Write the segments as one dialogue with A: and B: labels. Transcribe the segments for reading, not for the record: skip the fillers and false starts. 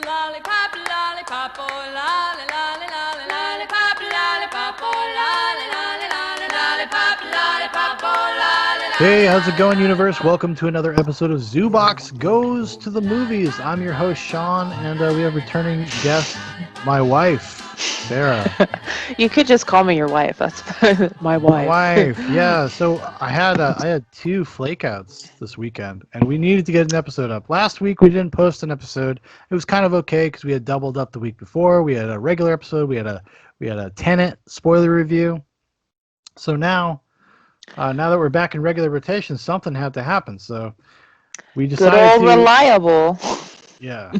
A: lollipop, lollipop, oh lolly, lolly, lolly, lollipop, lollipop, oh lolly, lolly, lolly, lollipop, lollipop, oh lolly.
B: Hey, how's it going, universe? Welcome to another episode of Zoobox Goes to the Movies. I'm your host, Sean, and we have returning guest, my wife, Sarah.
C: You could just call me your wife. That's my wife.
B: My wife, yeah. So I had two flakeouts this weekend, and we needed to get an episode up. Last week we didn't post an episode. It was kind of okay because we had doubled up the week before. We had a regular episode. We had a Tenet spoiler review. So now that we're back in regular rotation, something had to happen. So we decided
C: Good old reliable.
B: Yeah.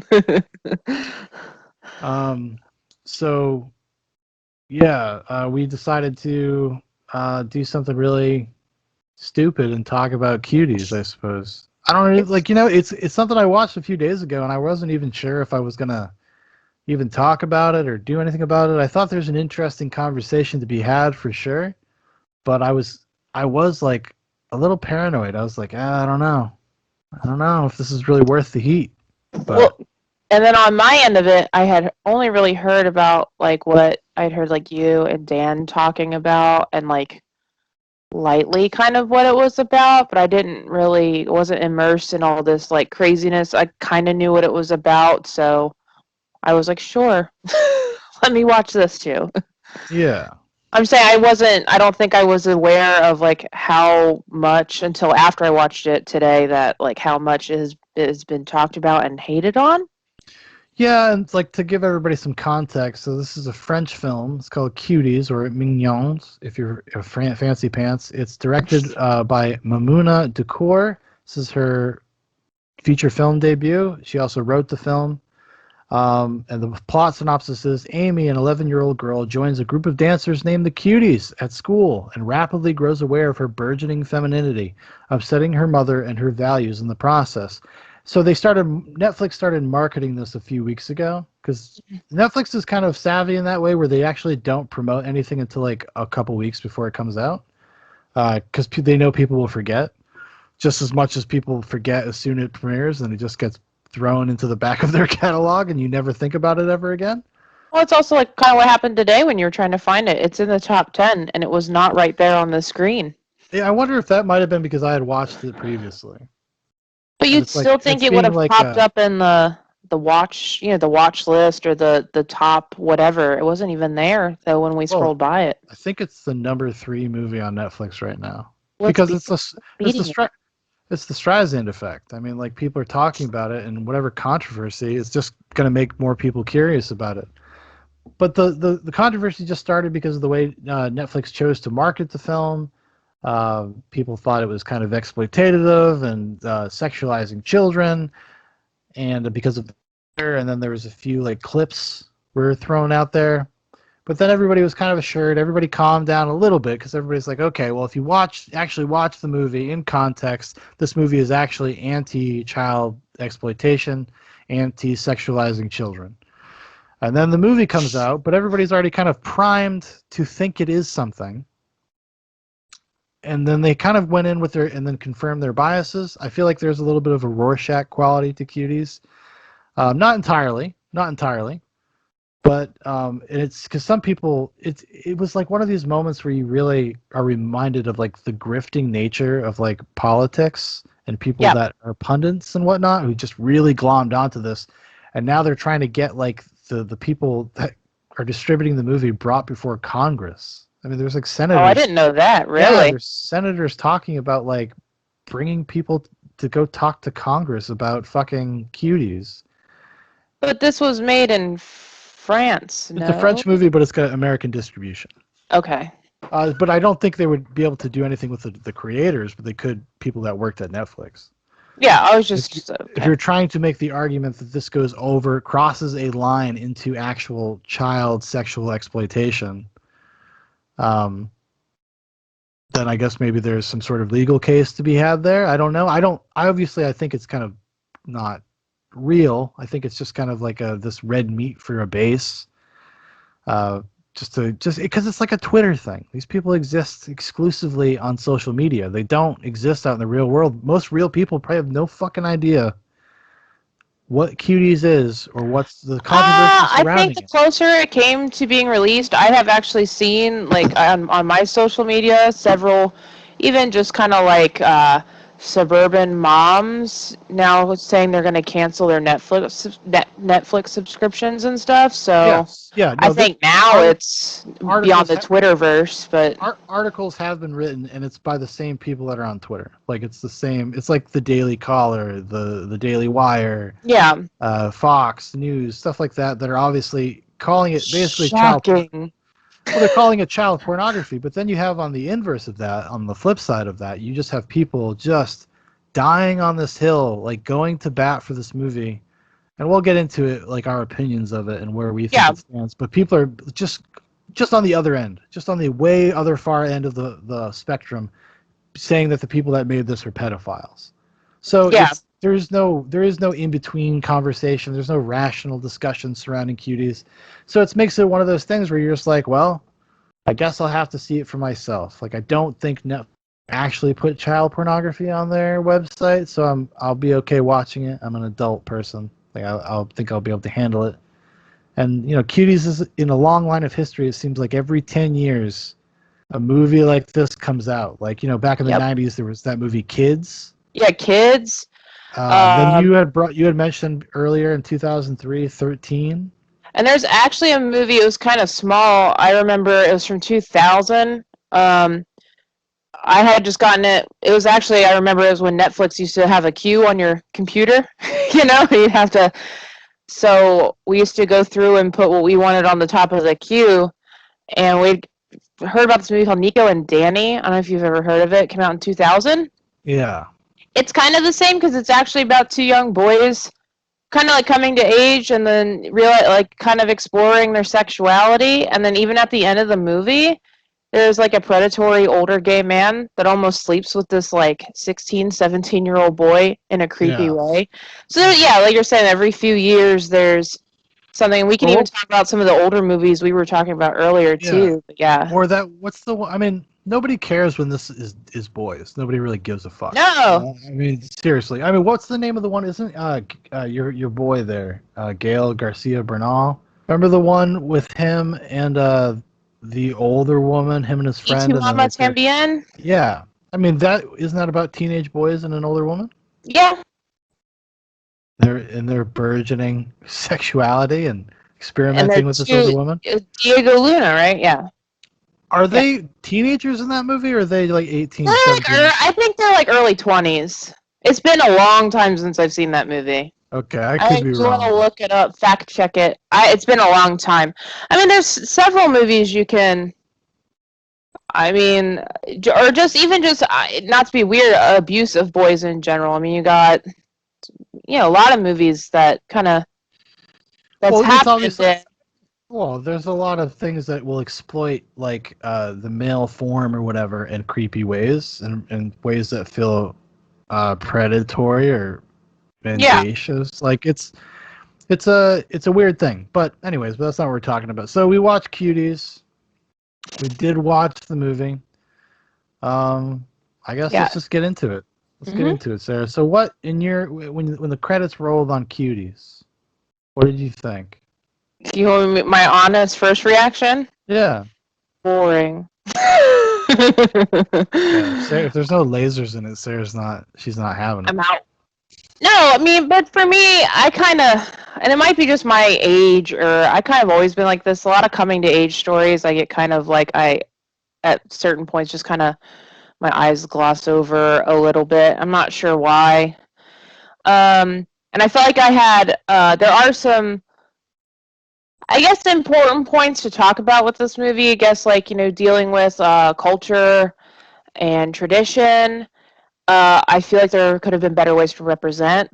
B: So yeah, we decided to do something really stupid and talk about Cuties, I suppose. I don't know, it's something I watched a few days ago, and I wasn't even sure if I was gonna even talk about it or do anything about it. I thought there's an interesting conversation to be had for sure, but I was like a little paranoid. I was like, I don't know if this is really worth the heat. But
C: well, and then on my end of it, I had only really heard about like what I'd heard like you and Dan talking about, and like lightly kind of what it was about, but I wasn't immersed in all this like craziness. I kind of knew what it was about, so I was like, sure, let me watch this too.
B: Yeah.
C: I'm saying I don't think I was aware of like how much until after I watched it today, that like how much has been talked about and hated on.
B: Yeah, and like to give everybody some context, so this is a French film. It's called Cuties, or Mignons, if you're a fancy pants. It's directed by Mamouna Ducour. This is her feature film debut. She also wrote the film. And the plot synopsis is Amy, an 11-year-old girl, joins a group of dancers named the Cuties at school and rapidly grows aware of her burgeoning femininity, upsetting her mother and her values in the process. So Netflix started marketing this a few weeks ago, because Netflix is kind of savvy in that way, where they actually don't promote anything until like a couple weeks before it comes out, because they know people will forget, just as much as people forget as soon as it premieres, and it just gets thrown into the back of their catalog and you never think about it ever again.
C: Well, it's also like kind of what happened today when you were trying to find it. It's in the top 10 and it was not right there on the screen.
B: Yeah, I wonder if that might have been because I had watched it previously.
C: But you'd still think it would have popped up in the watch, the watch list or the top whatever. It wasn't even there though when we scrolled by it.
B: I think it's the number 3 movie on Netflix right now.
C: Well,
B: because it's the Streisand effect. I mean, like, people are talking about it, and whatever controversy is just going to make more people curious about it. But the controversy just started because of the way Netflix chose to market the film. People thought it was kind of exploitative and sexualizing children, and because of and then there was a few like clips were thrown out there. But then everybody was kind of assured. Everybody calmed down a little bit because everybody's like, okay, well, if you actually watch the movie in context, this movie is actually anti-child exploitation, anti-sexualizing children. And then the movie comes out, but everybody's already kind of primed to think it is something. And then they kind of went in with and then confirmed their biases. I feel like there's a little bit of a Rorschach quality to Cuties. Not entirely. But it's because some people, it was like one of these moments where you really are reminded of like the grifting nature of like politics and people that are pundits and whatnot who just really glommed onto this, and now they're trying to get like the people that are distributing the movie brought before Congress. I mean, there's like senators.
C: Oh, I didn't know that. Really?
B: Yeah, there's senators talking about like bringing people to go talk to Congress about fucking Cuties.
C: But this was made in France.
B: It's a French movie, but it's got American distribution.
C: Okay.
B: But I don't think they would be able to do anything with the creators, but they could, people that worked at Netflix.
C: Yeah, I was just...
B: If you're trying to make the argument that this crosses a line into actual child sexual exploitation, then I guess maybe there's some sort of legal case to be had there. I don't know. I think it's kind of not real. I think it's just kind of like this red meat for a base, just because it's like a Twitter thing. These people exist exclusively on social media. They don't exist out in the real world. Most real people probably have no fucking idea what Cuties is, or what's the controversy
C: I think
B: surrounding
C: the
B: it?
C: closer it came to being released, I have actually seen, like, on my social media, several, even just kind of like suburban moms now saying they're going to cancel their Netflix subscriptions and stuff. So
B: Yes, yeah,
C: I
B: no, this
C: think now
B: art,
C: it's beyond
B: articles
C: the Twitterverse, but
B: articles have been written, and it's by the same people that are on Twitter. Like it's the same. It's like the Daily Caller, the Daily Wire,
C: yeah,
B: Fox News, stuff like that. That are obviously calling it basically
C: shocking.
B: well, they're calling it child pornography. But then you have on the inverse of that, on the flip side of that, you just have people just dying on this hill, like going to bat for this movie. And we'll get into it, like our opinions of it and where we think
C: Yeah,
B: it stands. But people are just on the other end, just on the way other far end of the spectrum, saying that the people that made this are pedophiles. So
C: yeah,
B: there is no in between conversation. There's no rational discussion surrounding Cuties. So it makes it one of those things where you're just like, well, I guess I'll have to see it for myself. Like I don't think Netflix actually put child pornography on their website, so I'll be okay watching it. I'm an adult person. Like I'll think I'll be able to handle it. And Cuties is in a long line of history. It seems like every 10 years, a movie like this comes out. Like back in the
C: yep,
B: '90s, there was that movie Kids.
C: yeah, kids.
B: Then
C: Um,
B: you had mentioned earlier in 2003, 13.
C: and there's actually a movie. It was kind of small. I remember it was from 2000. I had just gotten it. It was actually, I remember it was when Netflix used to have a queue on your computer. You'd have to. So we used to go through and put what we wanted on the top of the queue. And we heard about this movie called Nico and Dani. I don't know if you've ever heard of it. It came out in 2000.
B: Yeah.
C: It's kind of the same because it's actually about two young boys kind of like coming to age and then realize, like, kind of exploring their sexuality. And then even at the end of the movie, there's like a predatory older gay man that almost sleeps with this like 16, 17-year-old boy in a creepy
B: Yeah.
C: way. So yeah, like you're saying, every few years there's something. We can even
B: Well,
C: talk about some of the older movies we were talking about earlier
B: yeah.
C: too. But yeah.
B: Or that. What's the one? I mean, nobody cares when this is boys. Nobody really gives a fuck.
C: No.
B: I mean, seriously. I mean, what's the name of the one? Isn't your boy there, Gael Garcia Bernal? Remember the one with him and the older woman, him and his
C: Y
B: friend,
C: tu
B: and then
C: mama
B: like
C: tambien?
B: yeah. I mean, that isn't that about teenage boys and an older woman?
C: Yeah.
B: They're in their burgeoning sexuality and
C: And they're
B: experimenting with this older woman.
C: Diego Luna, right? Yeah.
B: Are
C: Yeah.
B: they teenagers in that movie, or are they like 18,
C: Like,
B: 17?
C: I think they're like early 20s. It's been a long time since I've seen that movie.
B: Okay, I
C: I
B: could be
C: do want to
B: wrong.
C: look it up, fact check it. It's been a long time. I mean, there's several movies you can. I mean, or just even just not to be weird, abuse of boys in general. I mean, you got a lot of movies that kind of that's
B: Well, it's
C: happened.
B: obviously well. There's a lot of things that will exploit like the male form or whatever in creepy ways and ways that feel predatory or
C: Yeah.
B: mendacious. Like it's a weird thing. But anyways, but that's not what we're talking about. So we watched Cuties. We did watch the movie. I guess
C: Yeah.
B: let's just get into it. Let's get
C: Mhm.
B: into it, Sarah. So what in your when the credits rolled on Cuties, what did you think?
C: You want me- my honest first reaction?
B: Yeah.
C: Boring.
B: Yeah. Sarah, if there's no lasers in it, she's not having it.
C: I'm out. No, I mean, but for me, I kind of, and it might be just my age, or I kind of always been like this. A lot of coming to age stories, I get kind of like at certain points, just kind of my eyes gloss over a little bit. I'm not sure why. And I feel like I had, there are some, I guess, important points to talk about with this movie. I guess, like, dealing with culture and tradition. I feel like there could have been better ways to represent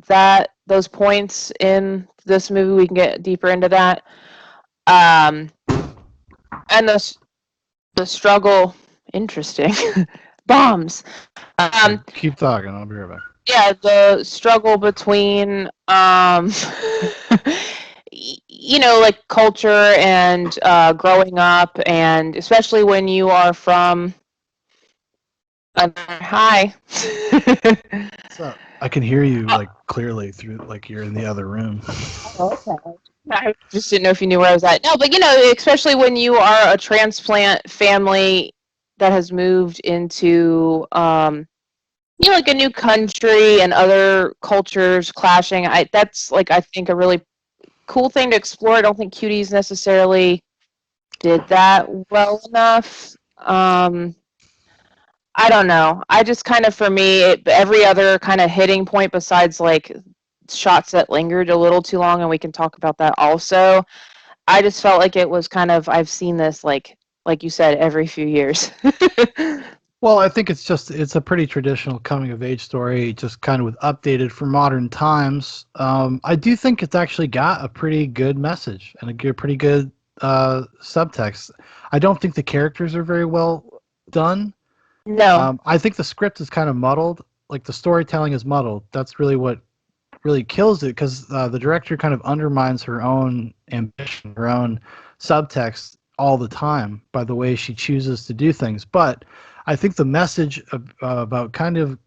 C: those points in this movie. We can get deeper into that. And the struggle, interesting. Bombs.
B: Keep talking. I'll be right back.
C: Yeah, the struggle between like culture and growing up, and especially when you are from Hi.
B: So I can hear you like clearly through like you're in the other room.
C: Oh, okay. I just didn't know if you knew where I was at. No, but especially when you are a transplant family that has moved into, like a new country and other cultures clashing. That's like I think a really cool thing to explore. I don't think Cuties necessarily did that well enough. I don't know. I just kind of, for me, every other kind of hitting point besides like shots that lingered a little too long, and we can talk about that also. I just felt like it was kind of, I've seen this like you said, every few years.
B: Well, I think it's a pretty traditional coming of age story, just kind of with updated for modern times. I do think it's actually got a pretty good message and a pretty good subtext. I don't think the characters are very well done.
C: No.
B: I think the script is kind of muddled. Like the storytelling is muddled. That's really what really kills it because the director kind of undermines her own ambition, her own subtext all the time by the way she chooses to do things. But I think the message about kind of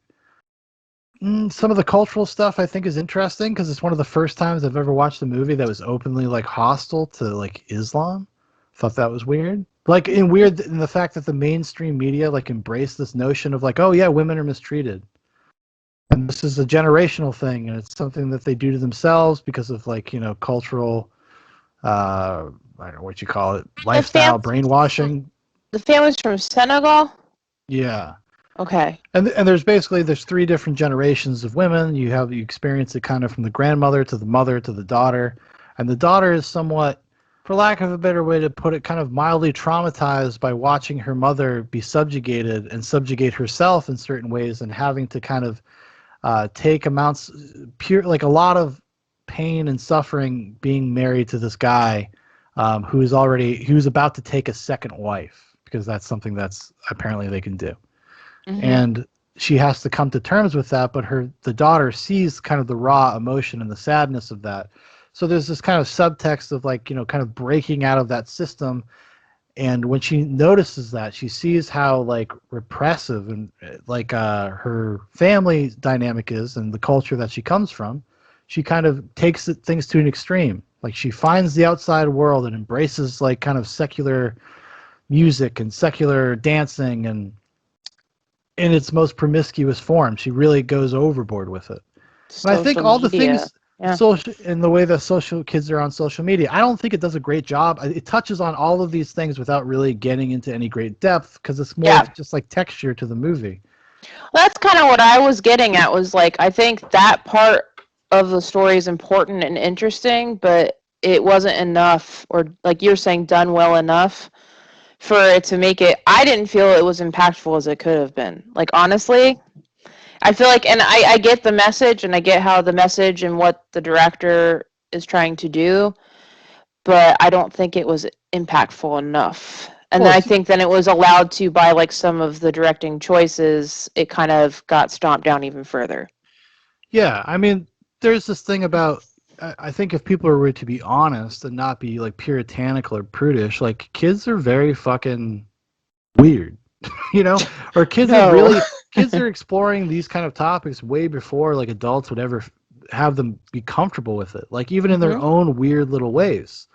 B: some of the cultural stuff I think is interesting because it's one of the first times I've ever watched a movie that was openly like hostile to like Islam. Thought that was weird. Like in the fact that the mainstream media like embraced this notion of like, oh yeah, women are mistreated. And this is a generational thing, and it's something that they do to themselves because of like, cultural I don't know what you call it, lifestyle brainwashing.
C: The family's from Senegal?
B: Yeah.
C: Okay.
B: And there's three different generations of women. You experience it kind of from the grandmother to the mother to the daughter. And the daughter is somewhat, for lack of a better way to put it, kind of mildly traumatized by watching her mother be subjugated and subjugate herself in certain ways and having to kind of take amounts, like a lot of pain and suffering being married to this guy who's about to take a second wife because that's something that's apparently they can do. Mm-hmm. And she has to come to terms with that, but the daughter sees kind of the raw emotion and the sadness of that. So there's this kind of subtext of like, kind of breaking out of that system. And when she notices that, she sees how like repressive and like her family dynamic is and the culture that she comes from. She kind of takes things to an extreme. Like she finds the outside world and embraces like kind of secular music and secular dancing and in its most promiscuous form. She really goes overboard with it. And I think all the things social in the way that social kids are on social media, I don't think it does a great job. It touches on all of these things without really getting into any great depth because it's more just like texture to the movie.
C: Well, that's kind of what I was getting at was like I think that part of the story is important and interesting, but it wasn't enough, or like you're saying, done well enough for it to make it. I didn't feel it was impactful as it could have been. Like honestly, I feel like, and I get the message, and I get how the message and what the director is trying to do, but I don't think it was impactful enough. And then I think then it was allowed to, by like some of the directing choices, it kind of got stomped down even further.
B: Yeah, I mean, there's this thing about, I think if people were to be honest and not be like puritanical or prudish, like kids are very fucking weird, or kids are exploring these kind of topics way before like adults would ever have them be comfortable with it. Like even in their own weird little ways.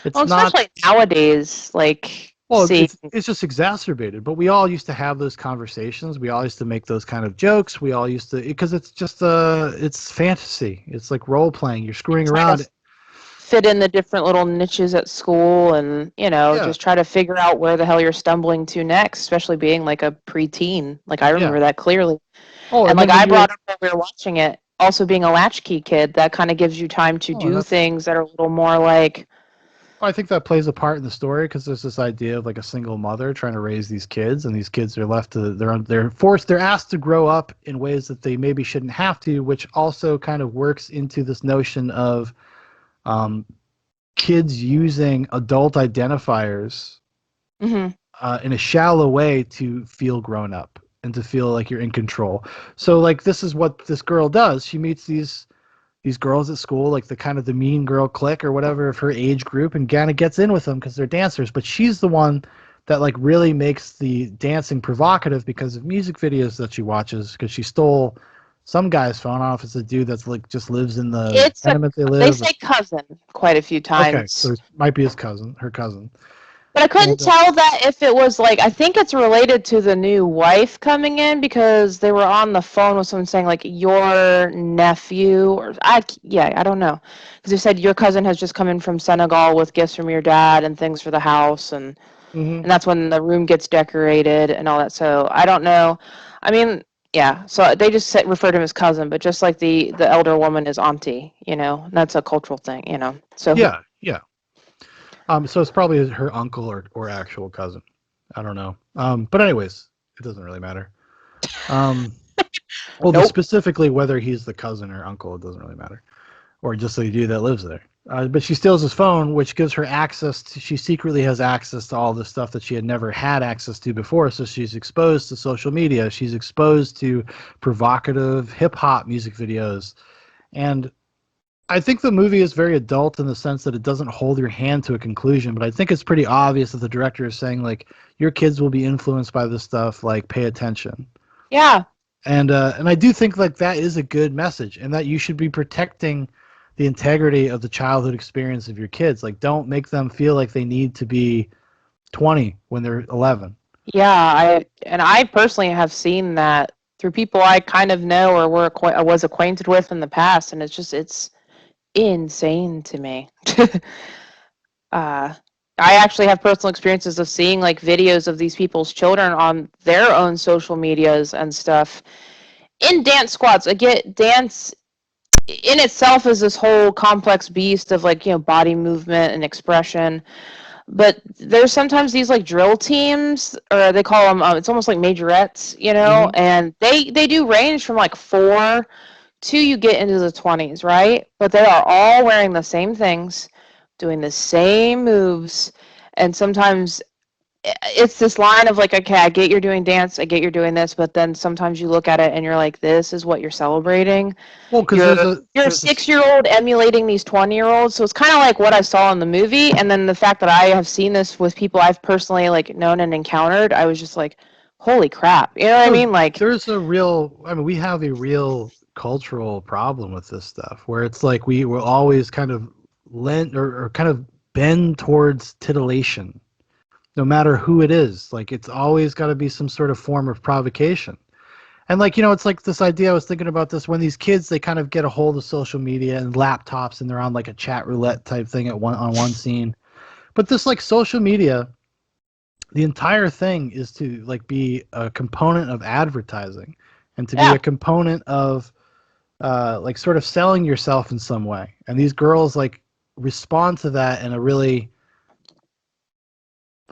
B: It's
C: especially nowadays, like.
B: Well, it's just exacerbated. But we all used to have those conversations. We all used to make those kind of jokes. We all used to, because it's just it's fantasy. It's like role playing. You're screwing around.
C: Fit in the different little niches at school, and just try to figure out where the hell you're stumbling to next. Especially being like a preteen. Like I remember that clearly. Oh, and like I brought up when we were watching it. Also, being a latchkey kid, that kind of gives you time to do things that are a little more like.
B: I think that plays a part in the story because there's this idea of like a single mother trying to raise these kids, and these kids are left to they're asked to grow up in ways that they maybe shouldn't have to, which also kind of works into this notion of kids using adult identifiers in a shallow way to feel grown up and to feel like you're in control. So like this is what this girl does. She meets these girls at school, like the kind of the mean girl clique or whatever of her age group, and kind of gets in with them because they're dancers. But she's the one that like really makes the dancing provocative because of music videos that she watches, because she stole some guy's phone. I don't know if it's a dude that's like just lives in the tenement they
C: They
B: live.
C: say cousin quite a few
B: Okay,
C: times.
B: so it might be his cousin, her cousin.
C: But I couldn't
B: And
C: tell that if it was like, I think it's related to the new wife coming in, because they were on the phone with someone saying like your nephew, or I don't know, because they said your cousin has just come in from Senegal with gifts from your dad and things for the house, and
B: mhm.
C: that's when the room gets decorated and all that. So I don't know. I mean, yeah. So they just referred to him as cousin, but just like the elder woman is auntie, that's a cultural thing, So
B: Yeah, yeah. So it's probably her uncle or actual cousin. I don't know. But anyways, it doesn't really matter. Well,
C: nope.
B: specifically whether he's the cousin or uncle, it doesn't really matter. Or just the dude that lives there. But she steals his phone, which gives her access to, she secretly has access to all the stuff that she had never had access to before. So she's exposed to social media. She's exposed to provocative hip hop music videos. And I think the movie is very adult in the sense that it doesn't hold your hand to a conclusion, but I think it's pretty obvious that the director is saying, like, your kids will be influenced by this stuff, like, pay attention.
C: Yeah.
B: And I do think, like, that is a good message, and that you should be protecting the integrity of the childhood experience of your kids. Like, don't make them feel like they need to be 20 when they're 11.
C: Yeah, I personally have seen that through people I kind of know or was acquainted with in the past, and it's insane to me. I actually have personal experiences of seeing like videos of these people's children on their own social medias and stuff in dance squads. I get dance in itself is this whole complex beast of like, body movement and expression. But there's sometimes these like drill teams, or they call them, it's almost like majorettes,
B: Mm-hmm.
C: and they do range from like 4 to you get into the 20s, right? But they are all wearing the same things, doing the same moves, and sometimes it's this line of like, okay, I get you're doing dance, I get you're doing this, but then sometimes you look at it and you're like, this is what you're celebrating.
B: Well, because
C: You're a 6-year-old emulating these 20-year-olds, so it's kind of like what I saw in the movie, and then the fact that I have seen this with people I've personally like known and encountered, I was just like, holy crap, you know what I mean? Like,
B: there's a real, I mean, we have a real cultural problem with this stuff where it's like we will always kind of lend or kind of bend towards titillation, no matter who it is. Like, it's always got to be some sort of form of provocation. And like, it's like this idea, I was thinking about this, when these kids, they kind of get a hold of social media and laptops, and they're on like a chat roulette type thing on one scene. But this like social media, the entire thing is to like be a component of advertising, and to be
C: yeah,
B: a component of like sort of selling yourself in some way. And these girls like respond to that in a really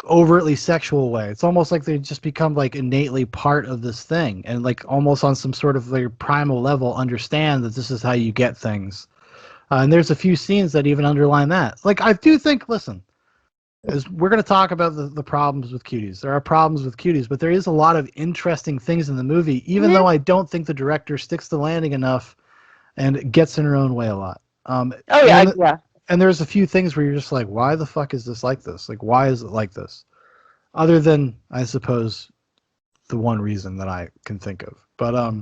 B: overtly sexual way. It's almost like they just become like innately part of this thing, and like almost on some sort of like primal level understand that this is how you get things. And there's a few scenes that even underline that. Like, I do think, listen, as we're going to talk about the problems with Cuties. There are problems with Cuties, but there is a lot of interesting things in the movie, even though I don't think the director sticks the landing enough and gets in her own way a lot.
C: oh yeah, yeah.
B: And there's a few things where you're just like, why the fuck is this like this? Like, why is it like this? Other than, I suppose, the one reason that I can think of. But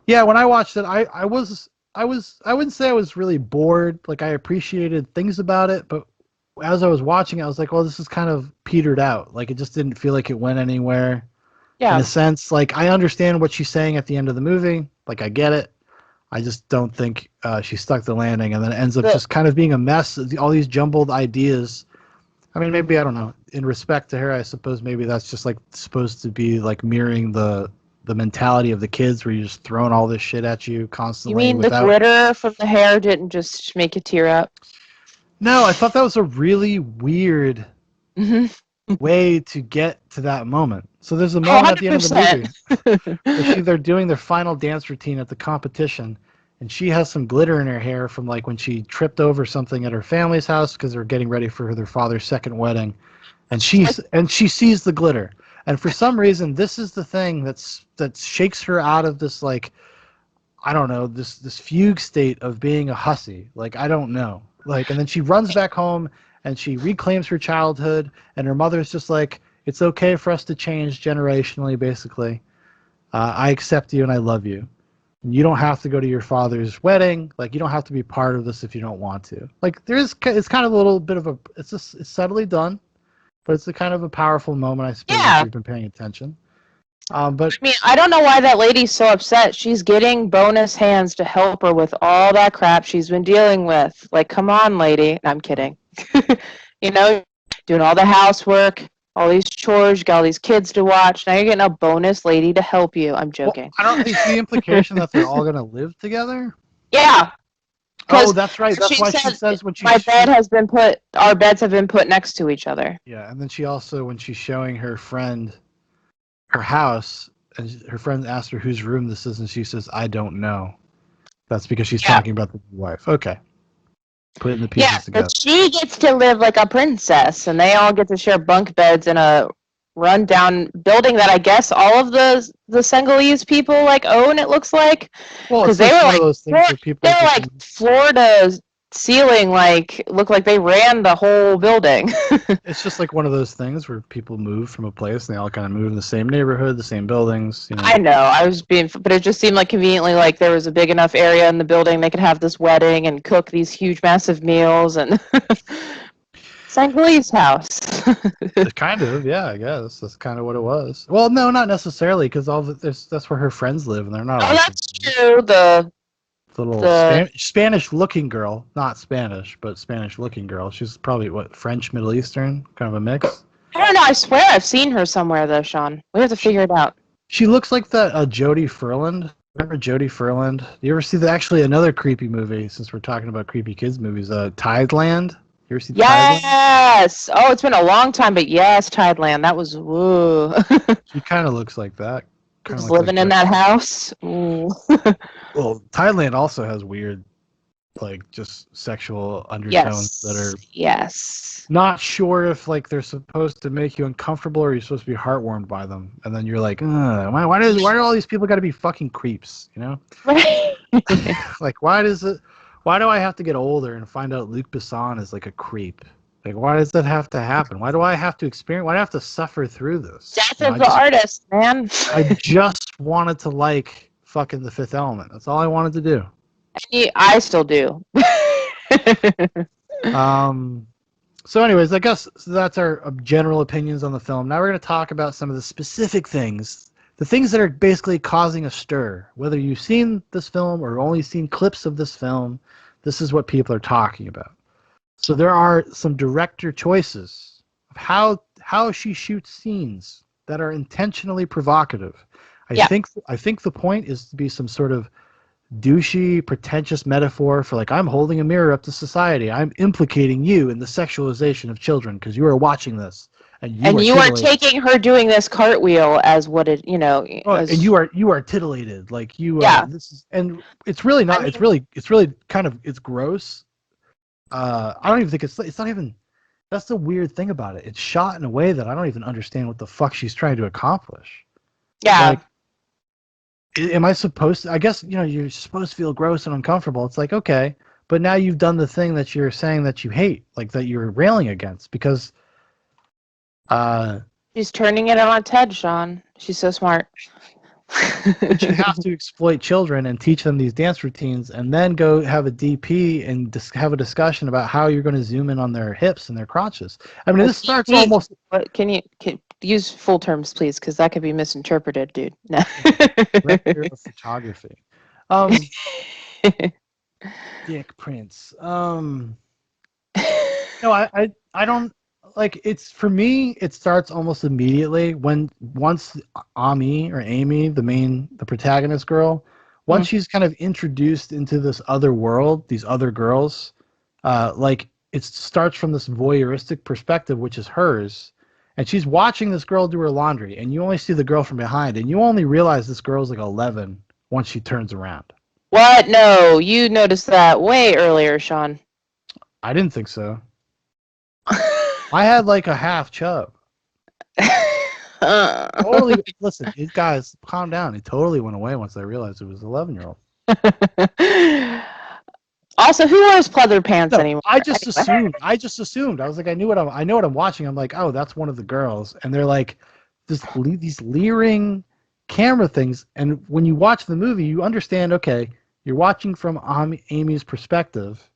B: yeah, when I watched it, I wouldn't say I was really bored. Like, I appreciated things about it, but as I was watching it, I was like, well, this is kind of petered out. Like, it just didn't feel like it went anywhere.
C: Yeah.
B: In a sense, like, I understand what she's saying at the end of the movie. Like, I get it. I just don't think she stuck the landing, and then it ends up just kind of being a mess. All these jumbled ideas. I mean, maybe, I don't know. In respect to her, I suppose maybe that's just like supposed to be like mirroring the mentality of the kids, where you're just throwing all this shit at you constantly.
C: You mean the glitter from the hair didn't just make you tear up?
B: No, I thought that was a really weird way to get to that moment. So there's a moment at the end of the movie where they're doing their final dance routine at the competition, and she has some glitter in her hair from like when she tripped over something at her family's house because they're getting ready for their father's second wedding, and she sees the glitter, and for some reason this is the thing that shakes her out of this, like, I don't know, this fugue state of being a hussy. Like, I don't know. Like, and then she runs back home and she reclaims her childhood, and her mother's just like, It's okay for us to change generationally, basically. I accept you and I love you. You don't have to go to your father's wedding. Like, you don't have to be part of this if you don't want to. Like, it's kind of a little bit of a, it's subtly done, but it's a kind of a powerful moment, I suppose, if you've been paying attention. But
C: I mean, I don't know why that lady's so upset. She's getting bonus hands to help her with all that crap she's been dealing with. Like, come on, lady. No, I'm kidding. You know, doing all the housework, all these chores, you got all these kids to watch. Now you're getting a bonus lady to help you. I'm joking.
B: Well, I don't. Is the implication that they're all going to live together?
C: Yeah.
B: Oh, that's right. That's why she says when
C: our beds have been put next to each other.
B: Yeah, and then she also, when she's showing her friend her house, and her friend asked her whose room this is, and she says, "I don't know." That's because she's talking about the wife. Okay. Putting the pieces together.
C: But she gets to live like a princess, and they all get to share bunk beds in a run-down building that I guess all of the Senegalese people like own. It looks like,
B: well, it's like one of those things where people
C: they're like floor to ceiling, like look like they ran the whole building.
B: It's just like one of those things where people move from a place and they all kind of move in the same neighborhood, the same buildings. You know.
C: I know. I was being, but it just seemed like conveniently like there was a big enough area in the building they could have this wedding and cook these huge, massive meals and. Senegalese house.
B: Kind of, yeah. I guess that's kind of what it was. Well, no, not necessarily, because that's where her friends live, and they're not.
C: Oh, that's true. The
B: little Spanish-looking girl, not Spanish, but Spanish-looking girl. She's probably French, Middle Eastern, kind of a mix.
C: I don't know. I swear I've seen her somewhere though, Sean. We have to figure it out.
B: She looks like that Jodie Ferland. Remember Jodie Ferland? You ever see actually another creepy movie? Since we're talking about creepy kids movies, Tideland. You ever see Tideland?
C: Yes. Oh, it's been a long time, but yes, Tideland. That was woo.
B: She kind of looks like that.
C: Just living in that house. Ooh.
B: Well, Thailand also has weird, like, just sexual undertones that are.
C: Yes.
B: Not sure if like they're supposed to make you uncomfortable or you're supposed to be heartwarmed by them, and then you're like, why do all these people got to be fucking creeps? You know?
C: Right.
B: Like, why do I have to get older and find out Luc Besson is like a creep? Like, why does that have to happen? Why do I have to experience? Why do I have to suffer through this?
C: Death of the artist, man.
B: I just wanted to like fucking The Fifth Element. That's all I wanted to do.
C: I still do.
B: So anyways, I guess that's our general opinions on the film. Now we're going to talk about some of the specific things, the things that are basically causing a stir. Whether you've seen this film or only seen clips of this film, this is what people are talking about. So there are some director choices of how she shoots scenes that are intentionally provocative. I think the point is to be some sort of douchey, pretentious metaphor for like, I'm holding a mirror up to society. I'm implicating you in the sexualization of children because you are watching this, and you are
C: taking her doing this cartwheel as what it,
B: and you are titillated, like you. This is, and it's really not. It's really kind of, it's gross. I don't even think it's not even. That's the weird thing about it. It's shot in a way that I don't even understand what the fuck she's trying to accomplish.
C: Yeah.
B: Like, am I supposed to? I guess you're supposed to feel gross and uncomfortable. It's like, okay, but now you've done the thing that you're saying that you hate, like that you're railing against, because
C: she's turning it on its head, Sean. She's so smart.
B: But you have to exploit children and teach them these dance routines, and then go have a DP and have a discussion about how you're going to zoom in on their hips and their crotches. I mean, this starts almost.
C: Can you use full terms, please? Because that could be misinterpreted, dude. No.
B: Director of photography. Dick Prince. No, I don't. Like, it's, for me, it starts almost immediately once Amy, the protagonist girl, once she's kind of introduced into this other world, these other girls, like, it starts from this voyeuristic perspective, which is hers, and she's watching this girl do her laundry, and you only see the girl from behind, and you only realize this girl's like 11 once she turns around.
C: What? No, you noticed that way earlier, Sean.
B: I didn't think so. I had like a half chub. Totally. Listen, these guys, calm down. It totally went away once I realized it was an 11-year-old.
C: Also, who wears pleather pants
B: No,
C: anymore?
B: I just assumed. I was like, I know what I'm watching. I'm like, oh, that's one of the girls, and they're like, these leering camera things. And when you watch the movie, you understand. Okay, you're watching from Amy's perspective,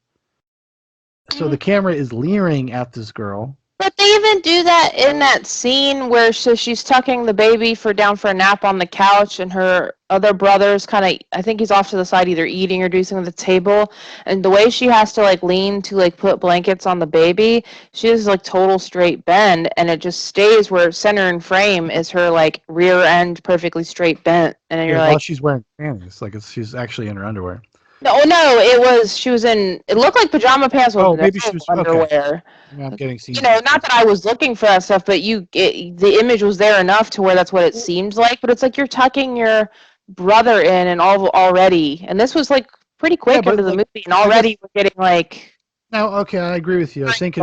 B: so the camera is leering at this girl.
C: But they even do that in that scene where she's tucking the baby down for a nap on the couch, and her other brother's kind of, I think he's off to the side either eating or doing something at the table, and the way she has to like lean to like put blankets on the baby, she has like total straight bend, and it just stays where center and frame is her like rear end perfectly straight bent, and then you're
B: While
C: like,
B: she's wearing panties, like she's actually in her underwear.
C: no, she was in, it looked like pajama pants with
B: Maybe she was
C: underwear.
B: Okay. I'm getting scenes.
C: Not that I was looking for that stuff, but the image was there enough to where that's what it seemed like. But it's like you're tucking your brother in and already, and this was like pretty quick into the movie, and already we're getting like.
B: Now, okay, I agree with you. I think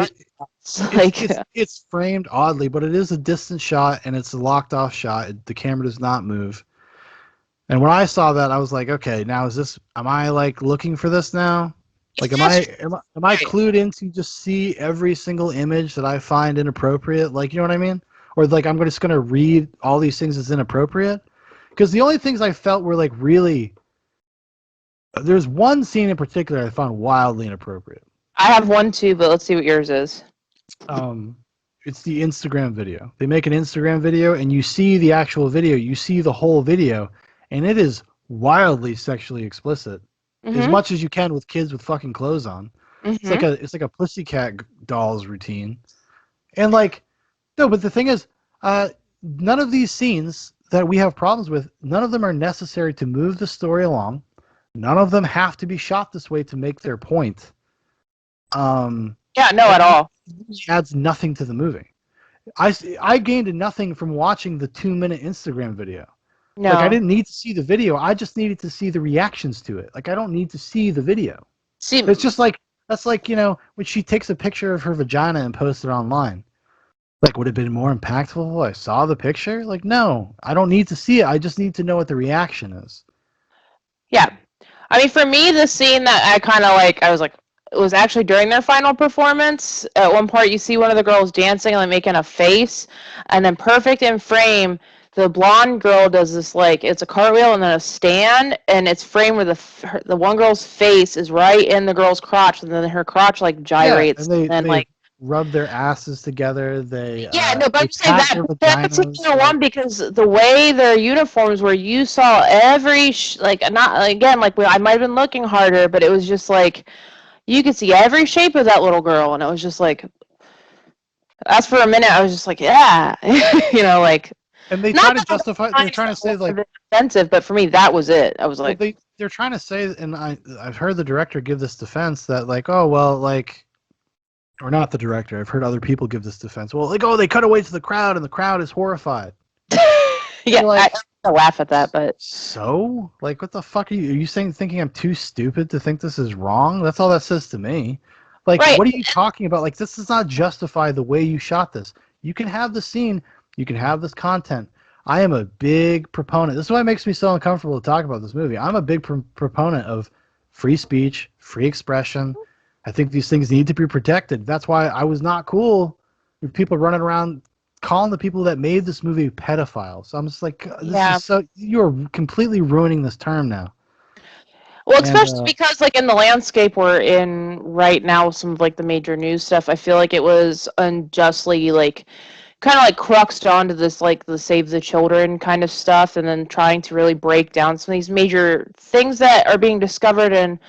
B: it's framed oddly, but it is a distant shot and it's a locked off shot. The camera does not move. And when I saw that, I was like, okay, now am I like looking for this now? Like, am I clued in to just see every single image that I find inappropriate? Like, you know what I mean? Or like, I'm just going to read all these things as inappropriate? Because the only things I felt were like really, there's one scene in particular I found wildly inappropriate.
C: I have one too, but let's see what yours is.
B: It's the Instagram video. They make an Instagram video and you see the actual video, you see the whole video, and it is wildly sexually explicit. As much as you can with kids with fucking clothes on. It's like a Pussycat Dolls routine. And like, no, but the thing is, none of these scenes that we have problems with, none of them are necessary to move the story along. None of them have to be shot this way to make their point.
C: At all.
B: It adds nothing to the movie. I gained nothing from watching the 2-minute Instagram video. No. Like, I didn't need to see the video. I just needed to see the reactions to it. Like, I don't need to see the video. It's just like, that's like, when she takes a picture of her vagina and posts it online. Like, would it have been more impactful if I saw the picture? Like, no. I don't need to see it. I just need to know what the reaction is.
C: Yeah. I mean, for me, the scene that I kind of like, I was like, it was actually during their final performance. At one part, you see one of the girls dancing and like making a face, and then perfect in frame, the blonde girl does this like, it's a cartwheel and then a stand, and it's framed where the one girl's face is right in the girl's crotch, and then her crotch like gyrates,
B: and they like rub their asses together. But
C: I'm saying that particular one, because the way their uniforms were, you saw every I might have been looking harder, but it was just like you could see every shape of that little girl, and it was just like, as for a minute, I was just like, yeah, like.
B: And they try to justify. They're trying to say like
C: offensive, but for me, that was it. I was like,
B: they're trying to say, and I've heard the director give this defense that like, oh well, like, or not the director. I've heard other people give this defense. Well, like, oh, they cut away to the crowd, and the crowd is horrified.
C: Yeah, like, I laugh at that, but
B: so like, what the fuck are you thinking I'm too stupid to think this is wrong? That's all that says to me. Like, What are you talking about? Like, this does not justify the way you shot this. You can have the scene. You can have this content. I am a big proponent. This is why it makes me so uncomfortable to talk about this movie. I'm a big proponent of free speech, free expression. I think these things need to be protected. That's why I was not cool with people running around calling the people that made this movie pedophiles. So I'm just like, you're completely ruining this term now.
C: Well, especially because, like, in the landscape we're in right now, some of like the major news stuff, I feel like it was unjustly like kind of like cruxed onto this like the save the children kind of stuff, and then trying to really break down some of these major things that are being discovered, and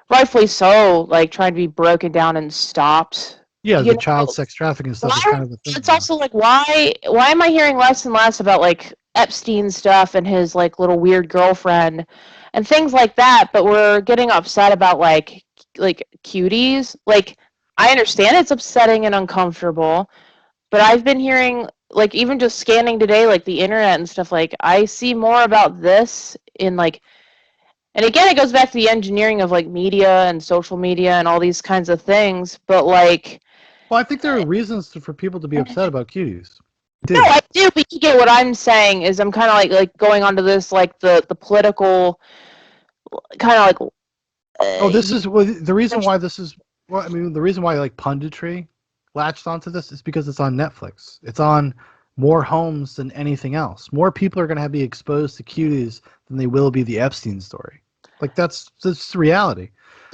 C: rightfully so, like trying to be broken down and stopped.
B: Yeah, the child sex trafficking stuff is kind of the thing.
C: It's also like, why am I hearing less and less about like Epstein stuff and his like little weird girlfriend and things like that, but we're getting upset about like Cuties. Like, I understand it's upsetting and uncomfortable, but I've been hearing, like, even just scanning today, like, the internet and stuff, like, I see more about this in, like, and again, it goes back to the engineering of, like, media and social media and all these kinds of things, but, like...
B: Well, I think there are reasons for people to be upset about Cuties.
C: No, I do, but you get what I'm saying, is I'm kind of, like going on to this, like, the political, kind of, like,
B: this is the reason why this is. Well, I mean, the reason why like punditry latched onto this is because it's on Netflix. It's on more homes than anything else. More people are going to be exposed to Cuties than they will be the Epstein story. Like that's the reality.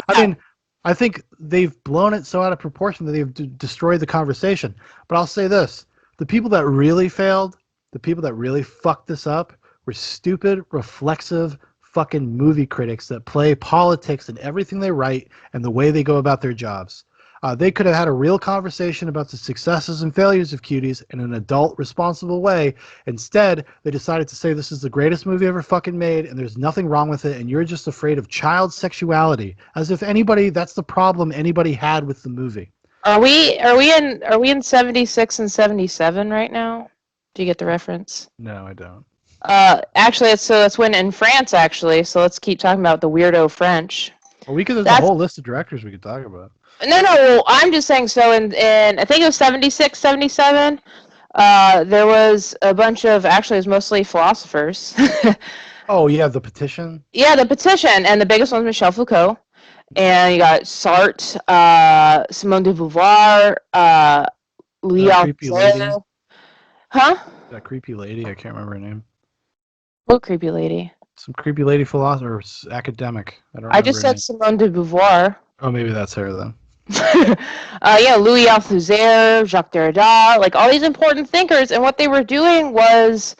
B: I mean, I think they've blown it so out of proportion that they've destroyed the conversation. But I'll say this: the people that really failed, the people that really fucked this up, were stupid, reflexive, fucking movie critics that play politics in everything they write and the way they go about their jobs. They could have had a real conversation about the successes and failures of Cuties in an adult, responsible way. Instead, they decided to say this is the greatest movie ever fucking made and there's nothing wrong with it and you're just afraid of child sexuality. As if that's the problem anybody had with the movie.
C: Are we in 76 and 77 right now? Do you get the reference?
B: No, I don't.
C: Actually, it's when in France, actually. So let's keep talking about the Weirdo French.
B: Well, there's a whole list of directors we could talk about.
C: No, I'm just saying, so in I think it was 76, 77, there was a bunch of, actually it was mostly philosophers.
B: Oh, yeah, The Petition?
C: Yeah, The Petition, and the biggest one was Michel Foucault. And you got Sartre, Simone de Beauvoir, Louis Althusser. Huh?
B: That creepy lady, I can't remember her name.
C: What creepy lady?
B: Some creepy lady philosopher, academic.
C: I just said Simone de Beauvoir.
B: Oh, maybe that's her then.
C: Yeah, Louis Althusser, Jacques Derrida, like all these important thinkers, and what they were doing was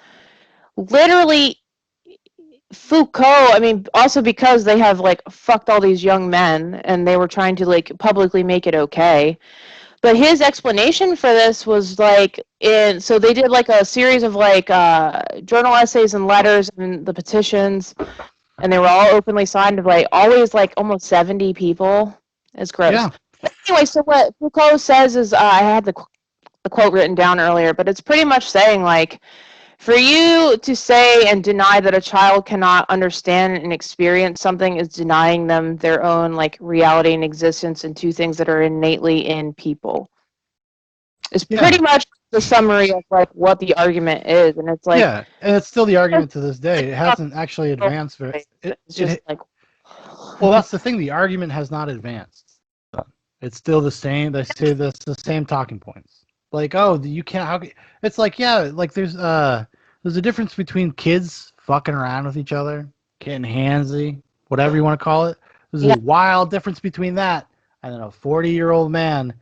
C: literally Foucault. I mean, also because they have like fucked all these young men, and they were trying to like publicly make it okay. But his explanation for this was like so they did like a series of like journal essays and letters and the petitions, and they were all openly signed of like always like almost 70 people. It's gross. Yeah. Anyway, so what Foucault says is, I had the quote written down earlier, but it's pretty much saying, like, for you to say and deny that a child cannot understand and experience something is denying them their own, like, reality and existence and two things that are innately in people. It's pretty much the summary of, like, what the argument is, and it's like...
B: Yeah, and it's still the argument to this day. It hasn't actually advanced very...
C: It's just, like...
B: Well, that's the thing. The argument has not advanced. It's still the same. They say the same talking points. Like, oh, you can't. How? It's like, yeah, like there's a difference between kids fucking around with each other, getting handsy, whatever you want to call it. There's a wild difference between that and then a 40-year-old man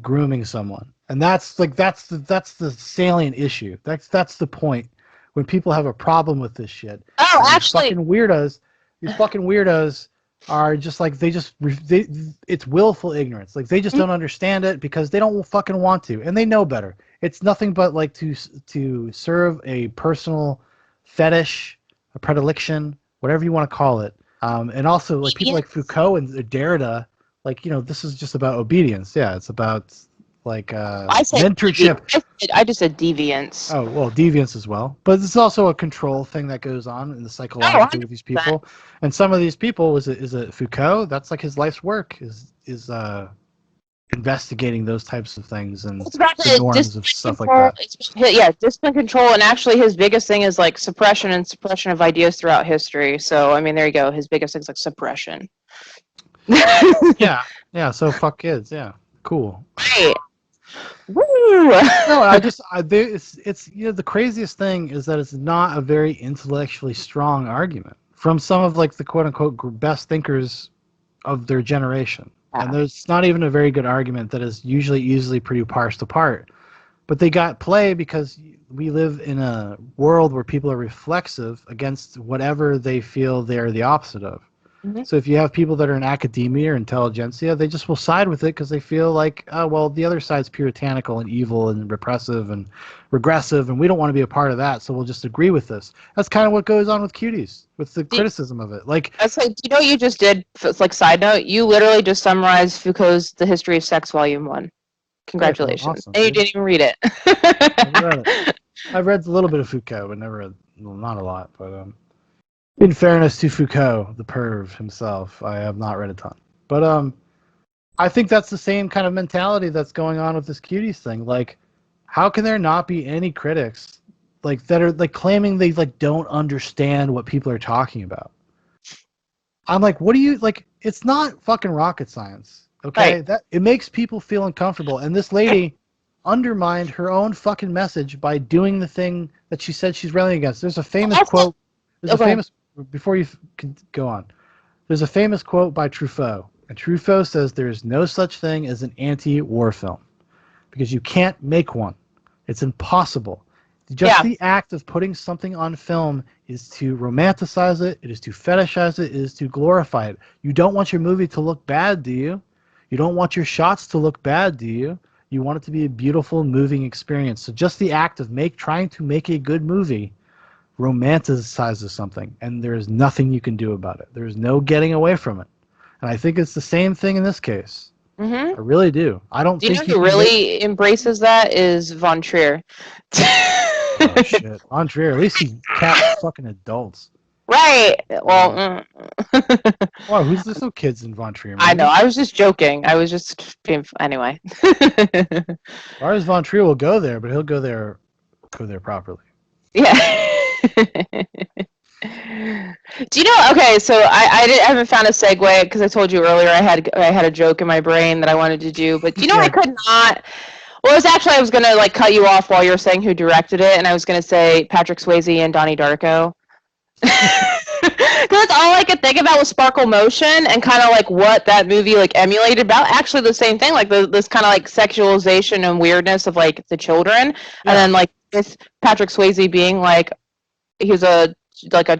B: grooming someone, and that's the salient issue. That's the point when people have a problem with this shit.
C: Oh, actually,
B: these fucking weirdos are just like it's willful ignorance. Like they just don't understand it because they don't fucking want to, and they know better. It's nothing but like to serve a personal fetish, a predilection, whatever you want to call it. And also like people like Foucault and Derrida, like, you know, this is just about obedience. Yeah, it's about like mentorship.
C: I just said deviance.
B: Oh, well, deviance as well. But it's also a control thing that goes on in the psychology with these people. And some of these people, is it Foucault? That's like his life's work is investigating those types of things and the norms of stuff like that.
C: Yeah, discipline, control, and actually his biggest thing is like suppression of ideas throughout history. So, I mean, there you go. His biggest thing is like suppression.
B: Yeah, so fuck kids. Yeah, cool.
C: Right. Woo!
B: No, it's you know, the craziest thing is that it's not a very intellectually strong argument from some of like the quote unquote best thinkers of their generation. Yeah. And there's not even a very good argument that is usually easily pretty parsed apart. But they got play because we live in a world where people are reflexive against whatever they feel they're the opposite of. Mm-hmm. So if you have people that are in academia or intelligentsia, they just will side with it because they feel like, oh, well, the other side's puritanical and evil and repressive and regressive, and we don't want to be a part of that, so we'll just agree with this. That's kind of what goes on with Cuties, with the criticism of it. Like,
C: that's like, you know what you just did? It's like, side note, you literally just summarized Foucault's The History of Sex, Volume 1. Congratulations. Yeah, awesome, and you didn't even read it.
B: I've read a little bit of Foucault, but never, well, not a lot, but in fairness to Foucault, the perv himself, I have not read a ton. But I think that's the same kind of mentality that's going on with this Cuties thing. Like, how can there not be any critics like that are like claiming they like don't understand what people are talking about? I'm like, what do you like? It's not fucking rocket science, okay?
C: Right.
B: That it makes people feel uncomfortable, and this lady undermined her own fucking message by doing the thing that she said she's railing against. There's a famous quote. There's a famous. Before you can go on, there's a famous quote by Truffaut, and Truffaut says there is no such thing as an anti-war film because you can't make one. It's impossible. Just the act of putting something on film is to romanticize it. It is to fetishize it. It is to glorify it. You don't want your movie to look bad, do you? You don't want your shots to look bad, do you? You want it to be a beautiful, moving experience. So just the act of trying to make a good movie romanticizes something, and there is nothing you can do about it. There is no getting away from it. And I think it's the same thing in this case.
C: Mm-hmm.
B: I really do. I don't think
C: who really embraces that is Von Trier.
B: Oh shit, Von Trier. At least he cast fucking adults.
C: Right. Well.
B: Wow, there's no kids in Von Trier.
C: I know. I was just joking. I was just being anyway.
B: Lars Von Trier will go there, but he'll go there properly.
C: Yeah. Do you know? Okay, so I haven't found a segue because I told you earlier I had a joke in my brain that I wanted to do, but do you know I could not. Well, I was gonna like cut you off while you were saying who directed it, and I was gonna say Patrick Swayze and Donnie Darko. Because all I could think about was Sparkle Motion and kind of like what that movie like emulated about actually the same thing, like this kind of like sexualization and weirdness of like the children, and then like this Patrick Swayze being like he was a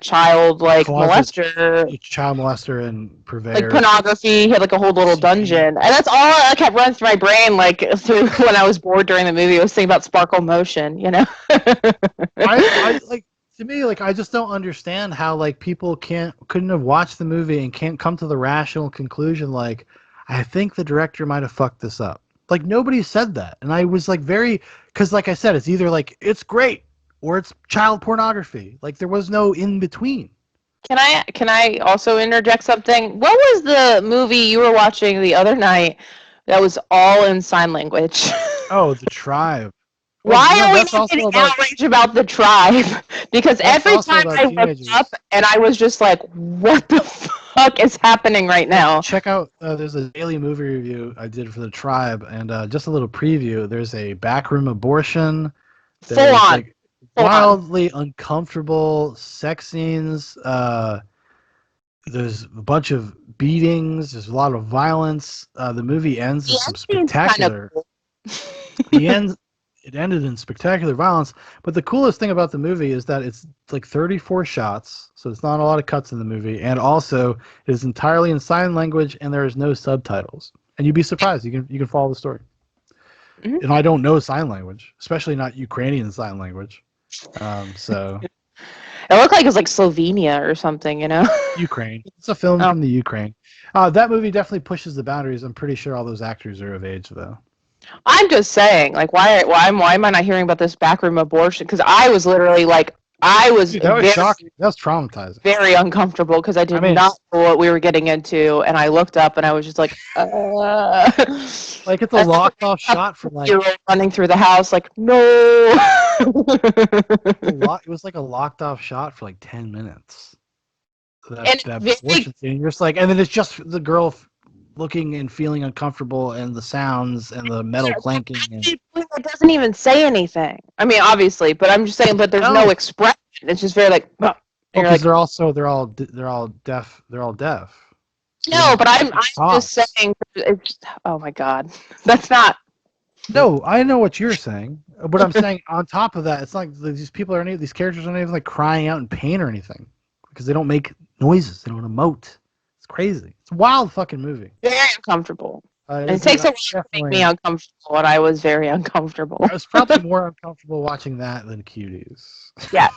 C: child like molester,
B: a child molester and purveyor,
C: like pornography. He had like a whole little dungeon, and that's all I kept running through my brain like through when I was bored during the movie. I was thinking about Sparkle Motion, you know.
B: I like. To me, like, I just don't understand how like people couldn't have watched the movie and can't come to the rational conclusion like, I think the director might have fucked this up. Like nobody said that, and I was like because like I said, it's either like it's great or it's child pornography. Like there was no in between.
C: Can I also interject something? What was the movie you were watching the other night that was all in sign language?
B: Oh, The Tribe.
C: Why are we getting outraged about The Tribe? Because every time I looked up and I was just like, what the fuck is happening right now?
B: Check out, there's a daily movie review I did for The Tribe, and just a little preview. There's a Backroom Abortion.
C: Full on.
B: Like, wildly uncomfortable sex scenes. There's a bunch of beatings. There's a lot of violence. The movie ends with some spectacular... It ended in spectacular violence, but the coolest thing about the movie is that it's like 34 shots, so it's not a lot of cuts in the movie, and also it is entirely in sign language, and there is no subtitles. And you'd be surprised. You can follow the story. Mm-hmm. And I don't know sign language, especially not Ukrainian sign language. So
C: it looked like it was like Slovenia or something, you know?
B: Ukraine. It's a film from the Ukraine. That movie definitely pushes the boundaries. I'm pretty sure all those actors are of age, though.
C: I'm just saying, like, why am I not hearing about this Backroom Abortion? Because I was literally like,
B: that was shocking. That was traumatizing.
C: Very uncomfortable because I did not know what we were getting into, and I looked up and I was just like,
B: like it's a locked off shot from like
C: you're running through the house, like no.
B: It was like a locked off shot for like 10 minutes. That abortion scene. You're just like, and then it's just the girl looking and feeling uncomfortable, and the sounds and the metal clanking.
C: It doesn't even say anything. I mean, obviously, but I'm just saying. But there's no expression. It's just very like.
B: Because they're all deaf. They're all deaf.
C: No, but I'm just saying. It's, oh my God, that's not.
B: No, I know what you're saying, but I'm saying on top of that, it's like these characters aren't even like crying out in pain or anything because they don't make noises. They don't emote. Crazy. It's a wild fucking movie.
C: Very uncomfortable. It takes a while to make me uncomfortable, and I was very uncomfortable.
B: I was probably more uncomfortable watching that than Cuties.
C: Yeah.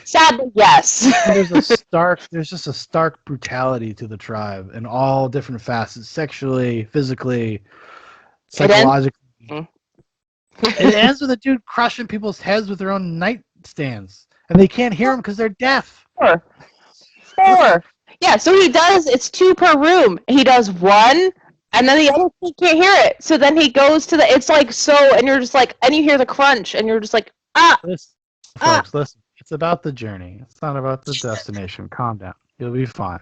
C: Sadly, yes.
B: There's just a stark brutality to The Tribe in all different facets, sexually, physically, psychologically. It ends with a dude crushing people's heads with their own nightstands, and they can't hear him because they're deaf.
C: Four. Yeah, so he does, it's 2 per room. He does 1, and then the other he can't hear it. So then he goes to it's like so, and you're just like, and you hear the crunch, and you're just like,
B: Listen, folks, listen. It's about the journey. It's not about the destination. Calm down. You'll be fine.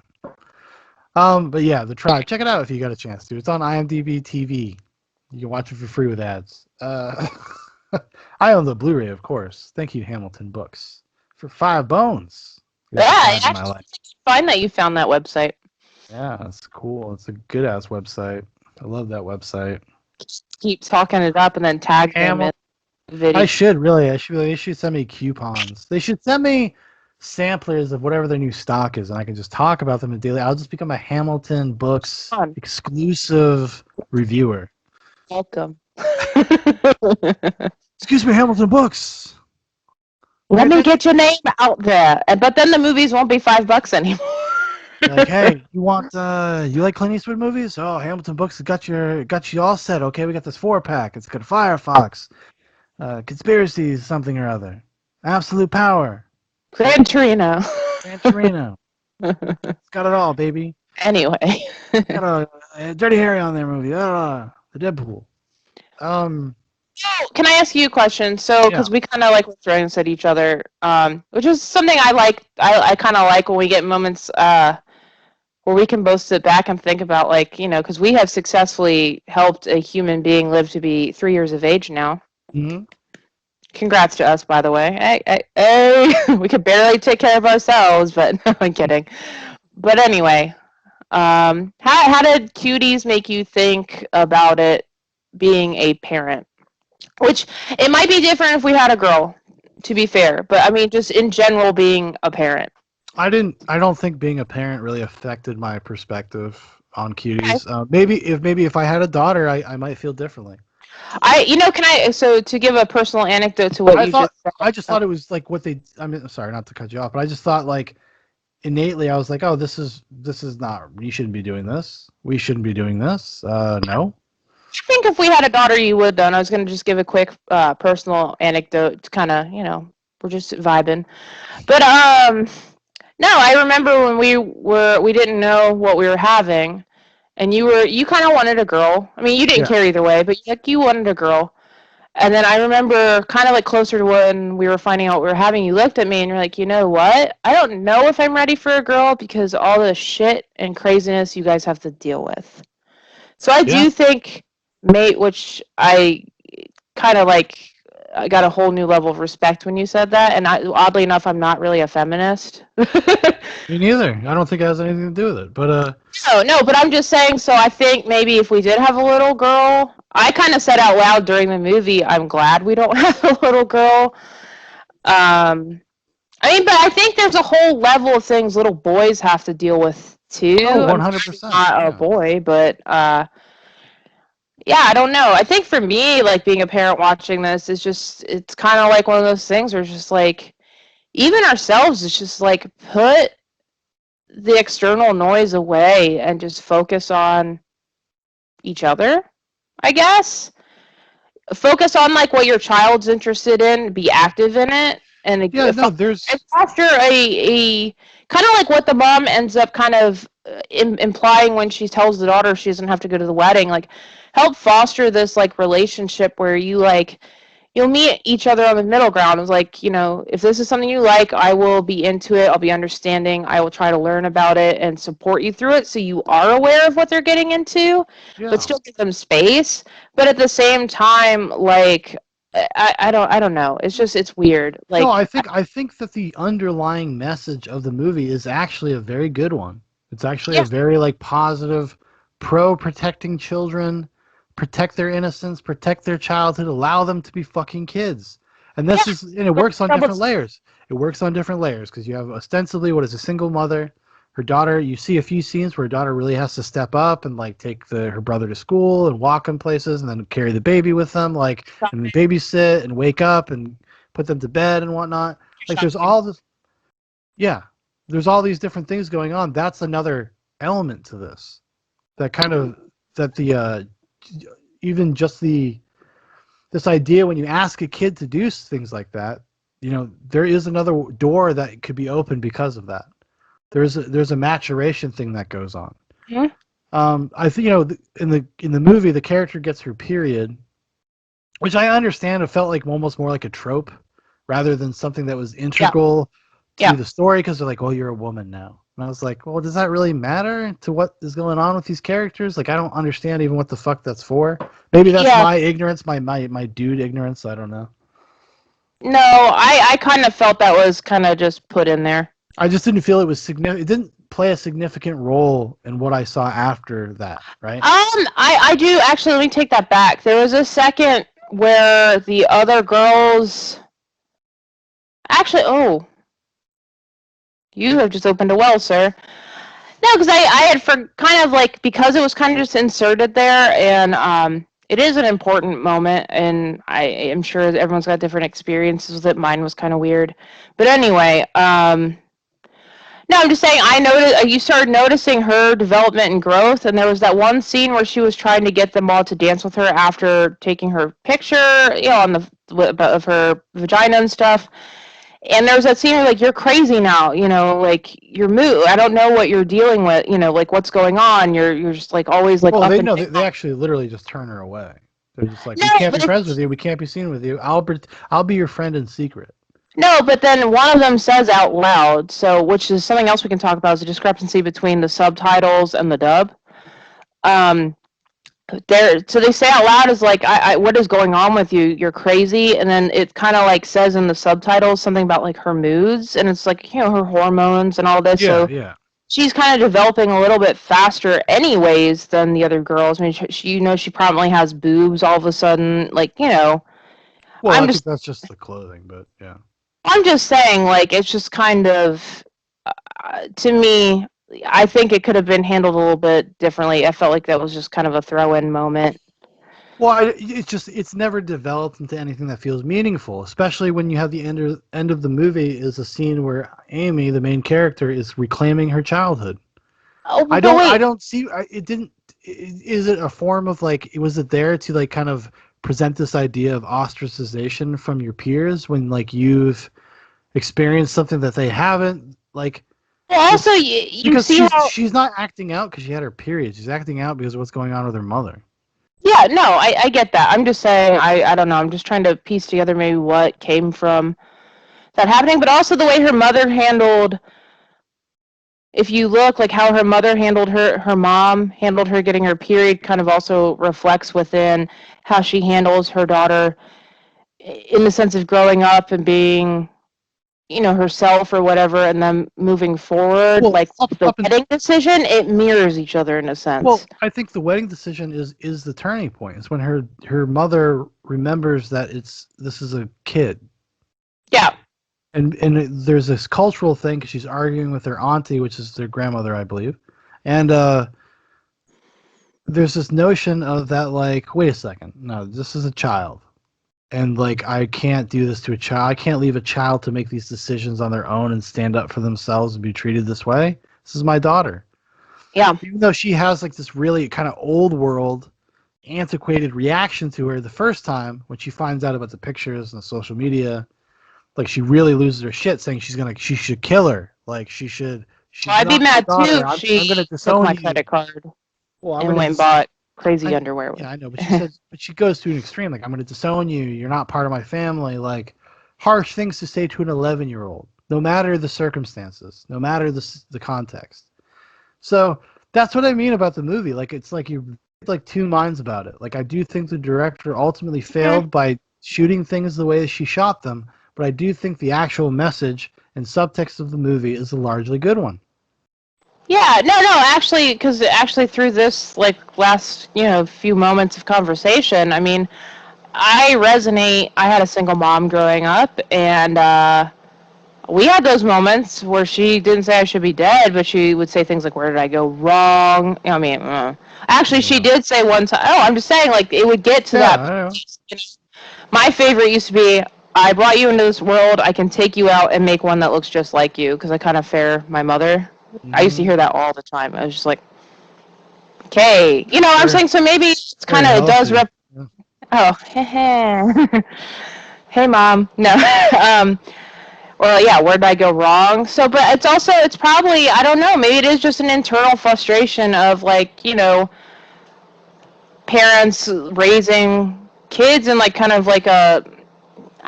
B: But yeah, The Tribe. Check it out if you got a chance to. It's on IMDb TV. You can watch it for free with ads. I own the Blu-ray, of course. Thank you, Hamilton Books, for $5.
C: Yeah, I
B: In my
C: actually
B: life.
C: find that you found that website.
B: Yeah, it's cool. It's a good ass website. I love that website.
C: Keep talking it up and then tag them in the video.
B: I should really. They should send me coupons. They should send me samplers of whatever their new stock is, and I can just talk about them in daily. I'll just become a Hamilton Books exclusive reviewer.
C: Welcome.
B: Excuse me, Hamilton Books.
C: Let me get your name out there. But then the movies won't be $5 anymore.
B: Like, hey, you like Clint Eastwood movies? Oh, Hamilton Books has got you all set. Okay, we got this 4-pack. It's got Firefox, Conspiracies, something or other, Absolute Power,
C: Gran Torino.
B: It's got it all, baby.
C: Anyway.
B: Got a Dirty Harry on there movie. The Deadpool.
C: Can I ask you a question? So, because we kind of like throwing this at each other, which is something I like. I kind of like when we get moments where we can both sit back and think about, like, because we have successfully helped a human being live to be 3 years of age now.
B: Mm-hmm.
C: Congrats to us, by the way. Hey, we could barely take care of ourselves, but no, I'm kidding. But anyway, how did Cuties make you think about it being a parent? Which, it might be different if we had a girl, to be fair. But, I mean, just in general, being a parent. I
B: don't think being a parent really affected my perspective on Cuties. Okay. Maybe if I had a daughter, I might feel differently.
C: So to give a personal anecdote to what
B: I just thought it was like sorry, not to cut you off, but I just thought, like, innately I was like, oh, this is not, you shouldn't be doing this. We shouldn't be doing this. No.
C: I think if we had a daughter, you would, though. And I was going to just give a quick personal anecdote to kind of, we're just vibing. But, no, I remember when we didn't know what we were having, and you kind of wanted a girl. I mean, you didn't care either way, but you wanted a girl. And then I remember kind of like closer to when we were finding out what we were having, you looked at me and you're like, you know what? I don't know if I'm ready for a girl because all the shit and craziness you guys have to deal with. So I do think, mate, which I kind of like, I got a whole new level of respect when you said that. And oddly enough, I'm not really a feminist.
B: Me neither. I don't think it has anything to do with it. But
C: No, but I'm just saying, so I think maybe if we did have a little girl, I kind of said out loud during the movie, I'm glad we don't have a little girl. I mean, but I think there's a whole level of things little boys have to deal with too.
B: Oh, 100%.
C: Not a boy, but yeah, I don't know. I think for me, like, being a parent watching this is just, it's kind of like one of those things where it's just like, even ourselves, it's just like, put the external noise away and just focus on each other, I guess. Focus on, like, what your child's interested in, be active in it, and foster a kind of like what the mom ends up kind of implying when she tells the daughter she doesn't have to go to the wedding, like, help foster this, like, relationship where you, like, you'll meet each other on the middle ground. It's like, if this is something you like, I will be into it. I'll be understanding. I will try to learn about it and support you through it so you are aware of what they're getting into, but still give them space. But at the same time, like, I don't know. It's just, it's weird. Like,
B: no, I think that the underlying message of the movie is actually a very good one. It's actually a very, like, positive, pro-protecting children, protect their innocence, protect their childhood, allow them to be fucking kids. And it works on different layers. It works on different layers because you have ostensibly what is a single mother, her daughter. You see a few scenes where her daughter really has to step up and, like, take her brother to school and walk in places and then carry the baby with them, like, and babysit and wake up and put them to bed and whatnot. Like, there's all this. Yeah, there's all these different things going on. That's another element to this. Even just this idea when you ask a kid to do things like that, there is another door that could be opened because of that. There's a maturation thing that goes on. Mm-hmm. I think in the movie the character gets her period, which I understand. It felt like almost more like a trope rather than something that was integral
C: Yeah.
B: the story because they're like, "Oh, you're a woman now." And I was like, "Well, does that really matter to what is going on with these characters? Like, I don't understand even what the fuck that's for. Maybe that's
C: Yeah.
B: my ignorance, my dude ignorance. I don't know.
C: No, I kind of felt that was kind of just put in there.
B: I just didn't feel it was significant. It didn't play a significant role in what I saw after that, right?
C: I do actually. Let me take that back. There was a second where the other girls actually. Oh, you have just opened a well, sir. No, because I had for kind of like because it was kind of just inserted there, and it is an important moment, and I am sure everyone's got different experiences with it. Mine was kind of weird, but anyway, no, I'm just saying I noticed you started noticing her development and growth, and there was that one scene where she was trying to get them all to dance with her after taking her picture, on the of her vagina and stuff. And there was that scene where like you're crazy now, like you're I don't know what you're dealing with, like what's going on. You're just like always like
B: Well,
C: up
B: they
C: and
B: know they actually literally just turn her away. They're just like,
C: no,
B: "We can't be
C: but
B: friends with you. We can't be seen with you. I'll be your friend in secret."
C: no, but then one of them says out loud, so which is something else we can talk about is the discrepancy between the subtitles and the dub. Um, so they say out loud is like, what is going on with you? You're crazy. And then it kind of like says in the subtitles something about like her moods, and it's like, her hormones and all this.
B: Yeah,
C: So
B: yeah.
C: she's kind of developing a little bit faster anyways than the other girls. I mean, she probably has boobs all of a sudden, like,
B: Well,
C: I'm
B: I
C: just
B: think that's just the clothing, but yeah.
C: I'm just saying, like, it's just kind of, to me, I think it could have been handled a little bit differently. I felt like that was just kind of a throw-in moment.
B: Well, it's never developed into anything that feels meaningful, especially when you have the end of the movie is a scene where Amy, the main character, is reclaiming her childhood.
C: Oh,
B: I
C: but wait.
B: don't see it didn't. Is it a form of like? Was it there to like kind of present this idea of ostracization from your peers when like you've experienced something that they haven't? Like,
C: Well, also, you
B: because
C: see how...
B: she's not acting out because she had her period. She's acting out because of what's going on with her mother.
C: Yeah, no, I get that. I'm just saying, I don't know. I'm just trying to piece together maybe what came from that happening, but also the way her mother handled... If you look, like how her mother handled her mom handled her getting her period kind of also reflects within how she handles her daughter in the sense of growing up and being, herself or whatever, and then moving forward.
B: Well,
C: Like the wedding decision, it mirrors each other in a sense.
B: Well, I think the wedding decision is the turning point. It's when her mother remembers that this is a kid.
C: Yeah.
B: And there's this cultural thing because she's arguing with her auntie, which is their grandmother, I believe, and there's this notion of that, like, wait a second, no, this is a child, and like I can't do this to a child. I can't leave a child to make these decisions on their own and stand up for themselves and be treated this way. This is my daughter.
C: Yeah.
B: Even though she has like this really kind of old world, antiquated reaction to her the first time when she finds out about the pictures and the social media. Like she really loses her shit, saying she should kill her. Like she should.
C: I'd be mad too if
B: I'm
C: she
B: gonna
C: took
B: disown
C: my
B: you.
C: credit card
B: Well,
C: and went and bought crazy underwear.
B: Yeah, I know, but she says, but she goes to an extreme. Like I'm gonna disown you. You're not part of my family. Like harsh things to say to an 11-year-old, no matter the circumstances, no matter the context. So that's what I mean about the movie. Like it's like you're like two minds about it. Like I do think the director ultimately failed by shooting things the way she shot them. But I do think the actual message and subtext of the movie is a largely good one.
C: Yeah, no, actually, because actually through this like last few moments of conversation, I mean, I resonate. I had a single mom growing up, and we had those moments where she didn't say I should be dead, but she would say things like, "Where did I go wrong?" I mean, actually, she did say one time. Oh, I'm just saying, like it would get to that. My favorite used to be, I brought you into this world, I can take you out and make one that looks just like you, because I kind of fear my mother. I used to hear that all the time. I was just like, okay. I'm saying, so maybe it's kind of does Oh, hey, Mom. No. Or, yeah, where did I go wrong? So, but it's probably, I don't know, maybe it is just an internal frustration of, like, parents raising kids in, like, kind of like a...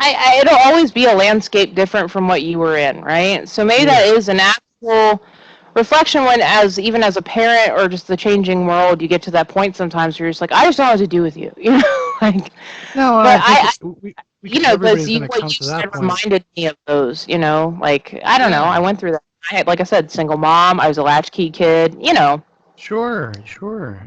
C: it'll always be a landscape different from what you were in, right? So maybe that is an actual reflection when, even as a parent or just the changing world, you get to that point sometimes where you're just like, I just don't know what to do with you, you know, like.
B: No,
C: But
B: I think everybody's going to
C: what
B: come
C: you
B: to that
C: said
B: point.
C: reminded me of those, you know, like I don't know, I went through that. I had, like I said, single mom. I was a latchkey kid, you know.
B: Sure.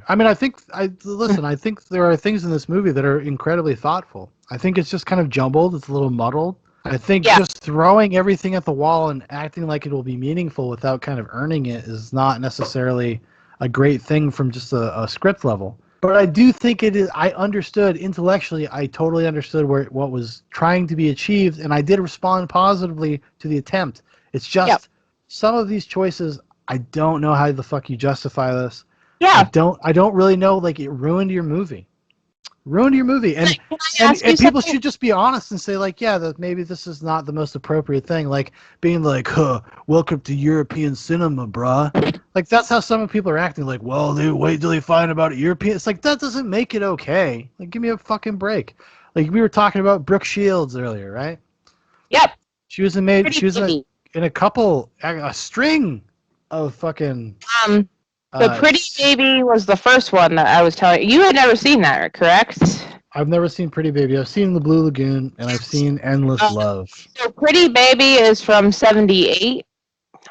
B: I mean, I think there are things in this movie that are incredibly thoughtful. I think it's just kind of jumbled. It's a little muddled. I think just throwing everything at the wall and acting like it will be meaningful without kind of earning it is not necessarily a great thing from just a script level. But I do think it is. I understood intellectually. I totally understood what was trying to be achieved, and I did respond positively to the attempt. It's just some of these choices. I don't know how the fuck you justify this.
C: Yeah.
B: I don't really know. Like, it ruined your movie. And people should just be honest and say, like, yeah, that maybe this is not the most appropriate thing. Like being like, welcome to European cinema, bruh. Like, that's how some people are acting. Like, well, they wait till they find about European. It's like, that doesn't make it okay. Like, give me a fucking break. Like, we were talking about Brooke Shields earlier, right?
C: Yep.
B: She was in a string of fucking.
C: The Pretty Baby was the first one that I was telling you. You had never seen that, correct?
B: I've never seen Pretty Baby. I've seen The Blue Lagoon, and I've seen Endless Love.
C: So Pretty Baby is from '78.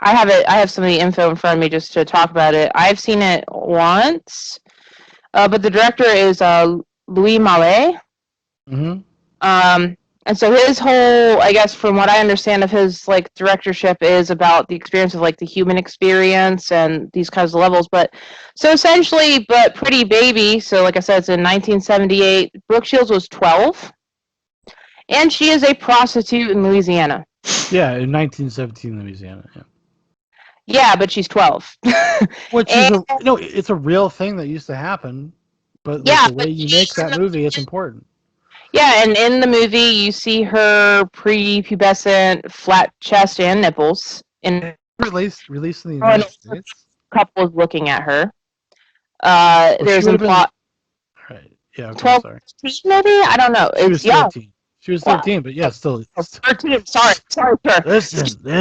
C: I have some of the info in front of me just to talk about it. I've seen it once, but the director is Louis Malle.
B: Mm-hmm.
C: And so his whole, I guess, from what I understand of his like directorship, is about the experience of like the human experience and these kinds of levels. But so essentially, but Pretty Baby. So like I said, it's in 1978. Brooke Shields was 12, and she is a prostitute in Louisiana.
B: Yeah, in 1917, Louisiana. Yeah.
C: Yeah, but she's 12.
B: Which is it's a real thing that used to happen. But the way you make that movie, it's important.
C: Yeah, and in the movie, you see her prepubescent, flat chest and nipples.
B: Released in the United States.
C: Couple is looking at her. There's a plot.
B: Right. Yeah. Okay,
C: 12,
B: sorry.
C: maybe? I don't know. It's young.
B: 13. She was 13, but yeah, still.
C: 13. Sorry, sir.
B: Listen.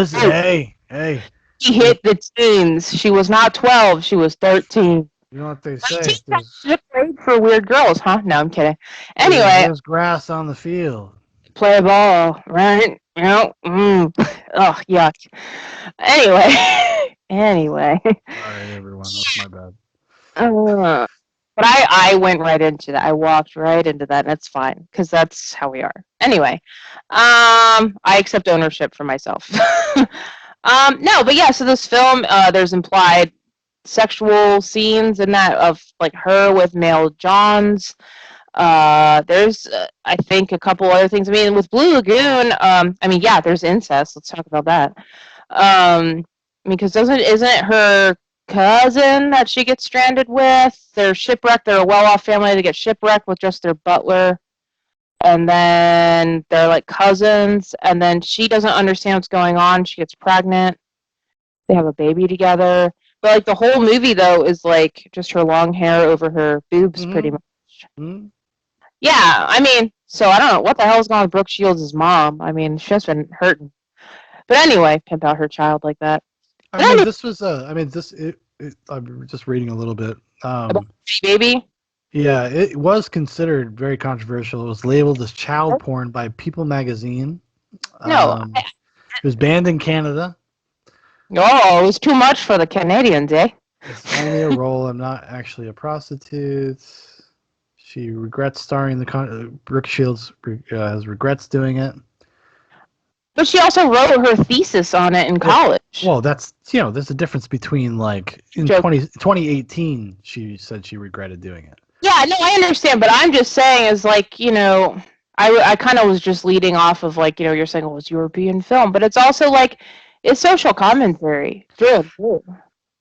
B: Hey.
C: She hit the teens. She was not 12. She was 13.
B: You know what they say?
C: That's great for weird girls, huh? No, I'm kidding. Anyway.
B: There's grass on the field.
C: Play ball, right? You know? Oh, yuck. Anyway.
B: Sorry, everyone. That's my bad.
C: But I went right into that. I walked right into that, and it's fine, because that's how we are. Anyway. I accept ownership for myself. No, but yeah, so this film, there's implied sexual scenes in that of like her with male Johns. There's I think a couple other things. I mean, with Blue Lagoon, there's incest. Let's talk about that. Because isn't it her cousin that she gets stranded with? They're shipwrecked. They're a well-off family. They get shipwrecked with just their butler, and then they're like cousins. And then she doesn't understand what's going on. She gets pregnant. They have a baby together. But like the whole movie though is like just her long hair over her boobs, pretty much.
B: Mm-hmm.
C: Yeah, I mean, so I don't know what the hell is going on with Brooke Shields' mom. I mean, she's been hurting. But anyway, pimp out her child like that.
B: I'm just reading a little bit.
C: Baby.
B: Yeah, it was considered very controversial. It was labeled as child porn by People magazine.
C: No,
B: it was banned in Canada.
C: Oh, it was too much for the Canadians, eh?
B: It's only a role. I'm not actually a prostitute. She regrets starring the Brooke Shields has regrets doing it.
C: But she also wrote her thesis on it in college.
B: Well, there's a difference between like in 2018 she said she regretted doing it.
C: Yeah, no, I understand, but I'm just saying is like, I kind of was just leading off of like, you're saying, well, it's European film, but it's also like, it's social commentary. Dude.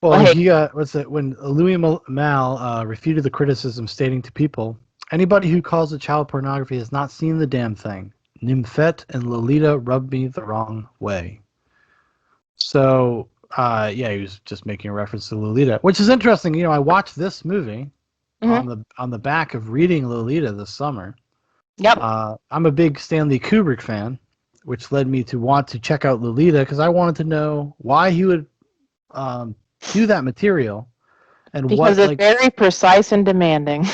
B: Well, you got, when Louis Malle refuted the criticism, stating to People, anybody who calls it child pornography has not seen the damn thing. Nymphette and Lolita rubbed me the wrong way. So, he was just making a reference to Lolita, which is interesting. I watched this movie on the back of reading Lolita this summer.
C: Yep.
B: I'm a big Stanley Kubrick fan, which led me to want to check out Lolita because I wanted to know why he would do that material and
C: Because
B: what
C: it's
B: like.
C: very precise and demanding.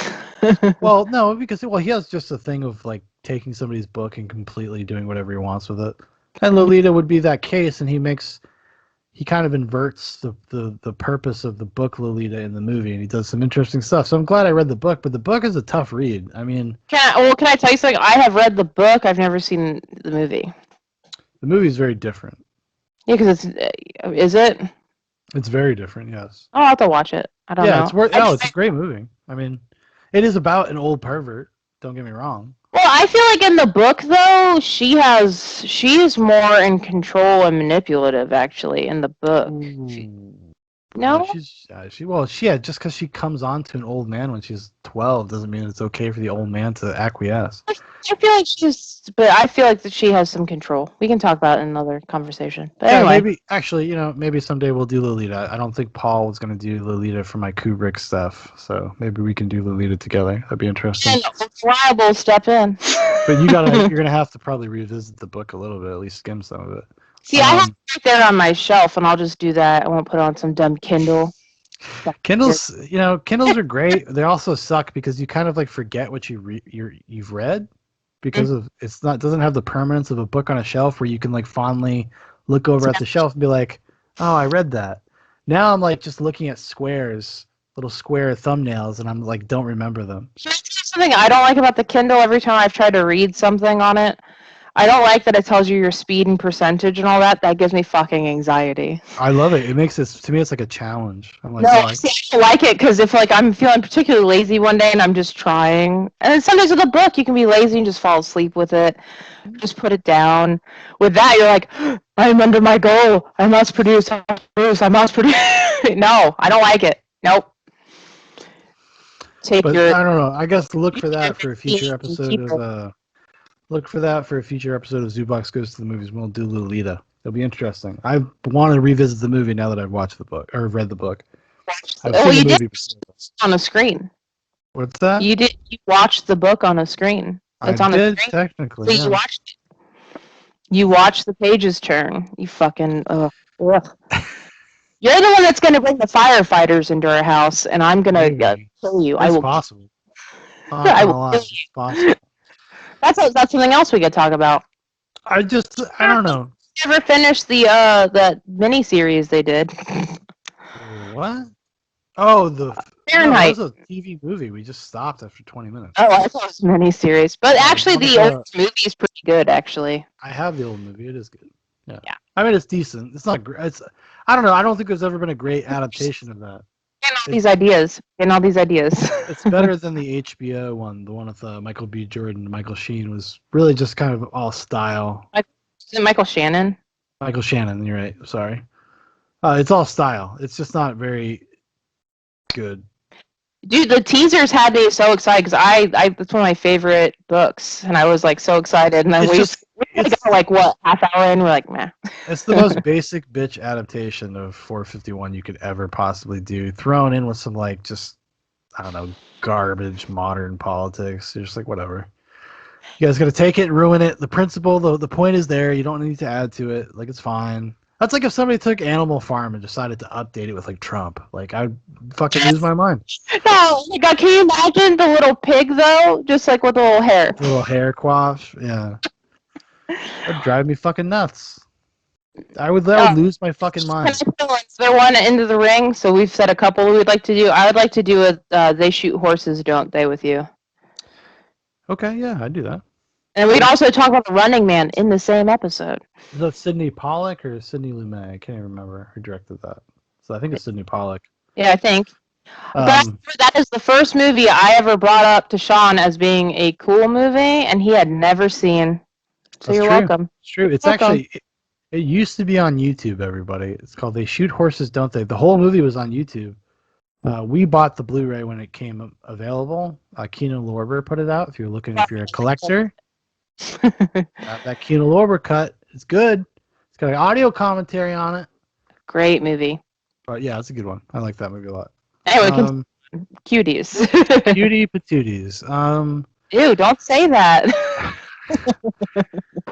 B: Well, no, because he has just a thing of like taking somebody's book and completely doing whatever he wants with it. And Lolita would be that case, and he kind of inverts the purpose of the book Lolita in the movie, and he does some interesting stuff. So I'm glad I read the book, but the book is a tough read. I mean,
C: Can I tell you something? I have read the book. I've never seen the movie.
B: the movie is very different.
C: Yeah, because is it?
B: It's very different, yes.
C: I'll have to watch it. I don't know.
B: It's a great movie. I mean, it is about an old pervert. Don't get me wrong.
C: Well, I feel like in the book though, she is more in control and manipulative actually in the book. No?
B: Just because she comes on to an old man when she's 12 doesn't mean it's okay for the old man to acquiesce.
C: I feel like that she has some control. We can talk about it in another conversation. But
B: Yeah,
C: anyway.
B: maybe someday we'll do Lolita. I don't think Paul was going to do Lolita for my Kubrick stuff, so maybe we can do Lolita together. That'd be interesting.
C: And Reliable step in.
B: But you're gonna have to probably revisit the book a little bit, at least skim some of it.
C: See, I have it right there on my shelf, and I'll just do that. I won't put it on some dumb Kindle.
B: Kindles are great. They also suck because you kind of like forget what you've read because of doesn't have the permanence of a book on a shelf where you can like fondly look over at the shelf and be like, oh, I read that. Now I'm like just looking at little square thumbnails, and I'm like, don't remember them.
C: Something I don't like about the Kindle, every time I've tried to read something on it, I don't like that it tells you your speed and percentage and all that. That gives me fucking anxiety.
B: I love it. It makes it, to me, it's like a challenge. I'm like,
C: I don't like it because if like I'm feeling particularly lazy one day and I'm just trying, and then sometimes with a book you can be lazy and just fall asleep with it, just put it down. With that you're like, I'm under my goal. I must produce. I must produce. No, I don't like it. Nope.
B: I don't know. I guess look for that for a future episode of. Look for that for a future episode of Zoobox Goes to the Movies. We'll do Lolita. It'll be interesting. I want to revisit the movie now that I've watched the book or read the book.
C: You did on a screen.
B: What's that?
C: You watched the book on a screen. It's on a screen.
B: Technically.
C: So you watched it. You watched the pages turn. You fucking ugh. You're the one that's gonna bring the firefighters into our house, and I'm gonna kill you.
B: It's possible.
C: I will kill you.
B: It's possible.
C: That's something else we could talk about.
B: I don't know.
C: Never finished the miniseries they did.
B: What? Oh, the
C: Fahrenheit.
B: That was a TV movie. We just stopped after 20 minutes.
C: Oh, I thought it was miniseries. But actually, the old movie is pretty good, actually.
B: I have the old movie. It is good. Yeah. I mean, it's decent. It's not great. I don't know. I don't think there's ever been a great adaptation of that.
C: Getting all these ideas.
B: It's better than the HBO one. The one with Michael B. Jordan and Michael Sheen was really just kind of all style.
C: Is it Michael Shannon?
B: Michael Shannon, you're right. Sorry. It's all style. It's just not very good.
C: Dude, the teasers had me so excited because it's one of my favorite books, and I was like so excited. And then we got like what, half hour in, we're like, meh.
B: It's the most basic bitch adaptation of 451 you could ever possibly do, thrown in with some like just I don't know garbage modern politics. You're just like whatever. You guys got to take it and ruin it. The principle, the point is there. You don't need to add to it. Like it's fine. That's like if somebody took Animal Farm and decided to update it with like Trump. Like I'd fucking lose my mind.
C: No, like can you imagine the little pig though, just like with the little hair?
B: Little hair quaff, yeah. That'd drive me fucking nuts. I would lose my fucking mind.
C: They're one into the ring, so we've said a couple we'd like to do. I would like to do a They Shoot Horses, Don't They with you.
B: Okay, yeah, I'd do that.
C: And we'd also talk about the Running Man in the same episode.
B: Is that Sidney Pollack or Sidney Lumet? I can't even remember who directed that. So I think it's Sidney Pollack.
C: Yeah, I think. But that is the first movie I ever brought up to Sean as being a cool movie, and he had never seen. So you're welcome.
B: It's true. It's actually, it used to be on YouTube, everybody. It's called They Shoot Horses, Don't They? The whole movie was on YouTube. We bought the Blu-ray when it came available. Kino Lorber put it out. If you're a collector. That Kino Lorber cut is good. It's got an audio commentary on it.
C: Great movie.
B: But yeah, it's a good one. I like that movie a lot.
C: Anyway, Cuties.
B: Cutie patooties.
C: Ew, don't say that.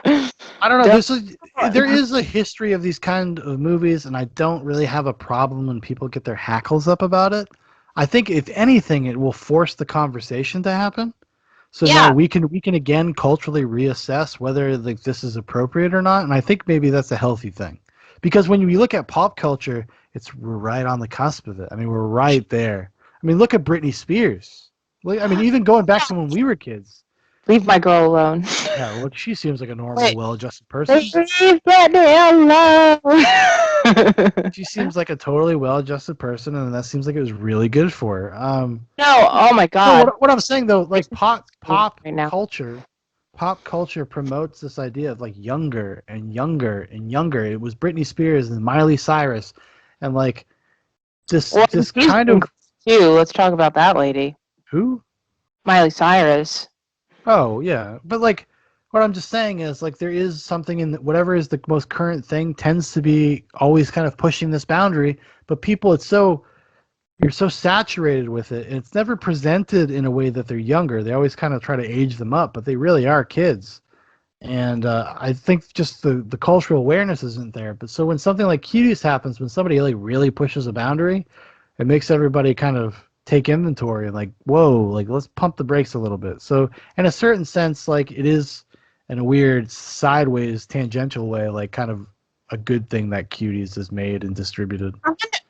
B: I don't know. There is a history of these kind of movies, and I don't really have a problem when people get their hackles up about it. I think if anything, it will force the conversation to happen. So
C: Yeah.
B: now we can again culturally reassess whether like this is appropriate or not, and I think maybe that's a healthy thing, because when you look at pop culture, we're right on the cusp of it. I mean, we're right there. I mean, look at Britney Spears. I mean, even going back to when we were kids.
C: Leave my girl alone.
B: Yeah, well, she seems like a normal,
C: Wait.
B: well-adjusted person.
C: Leave that alone.
B: She seems like a totally well-adjusted person, and that seems like it was really good for her.
C: No, oh my God.
B: No, what I'm saying though, like pop
C: Right now.
B: culture promotes this idea of like younger and younger and younger. It was Britney Spears and Miley Cyrus, and like this kind of
C: too. Let's talk about that lady.
B: Who?
C: Miley Cyrus.
B: Oh yeah, but like what I'm just saying is like there is something in whatever is the most current thing tends to be always kind of pushing this boundary, but people you're so saturated with it, and it's never presented in a way that they're younger. They always kind of try to age them up, but they really are kids. And I think just the cultural awareness isn't there. But so when something like Cuties happens, when somebody like really pushes a boundary, it makes everybody kind of take inventory and like, whoa, like let's pump the brakes a little bit. So in a certain sense, like it is in a weird sideways tangential way, like kind of a good thing that Cuties is made and distributed.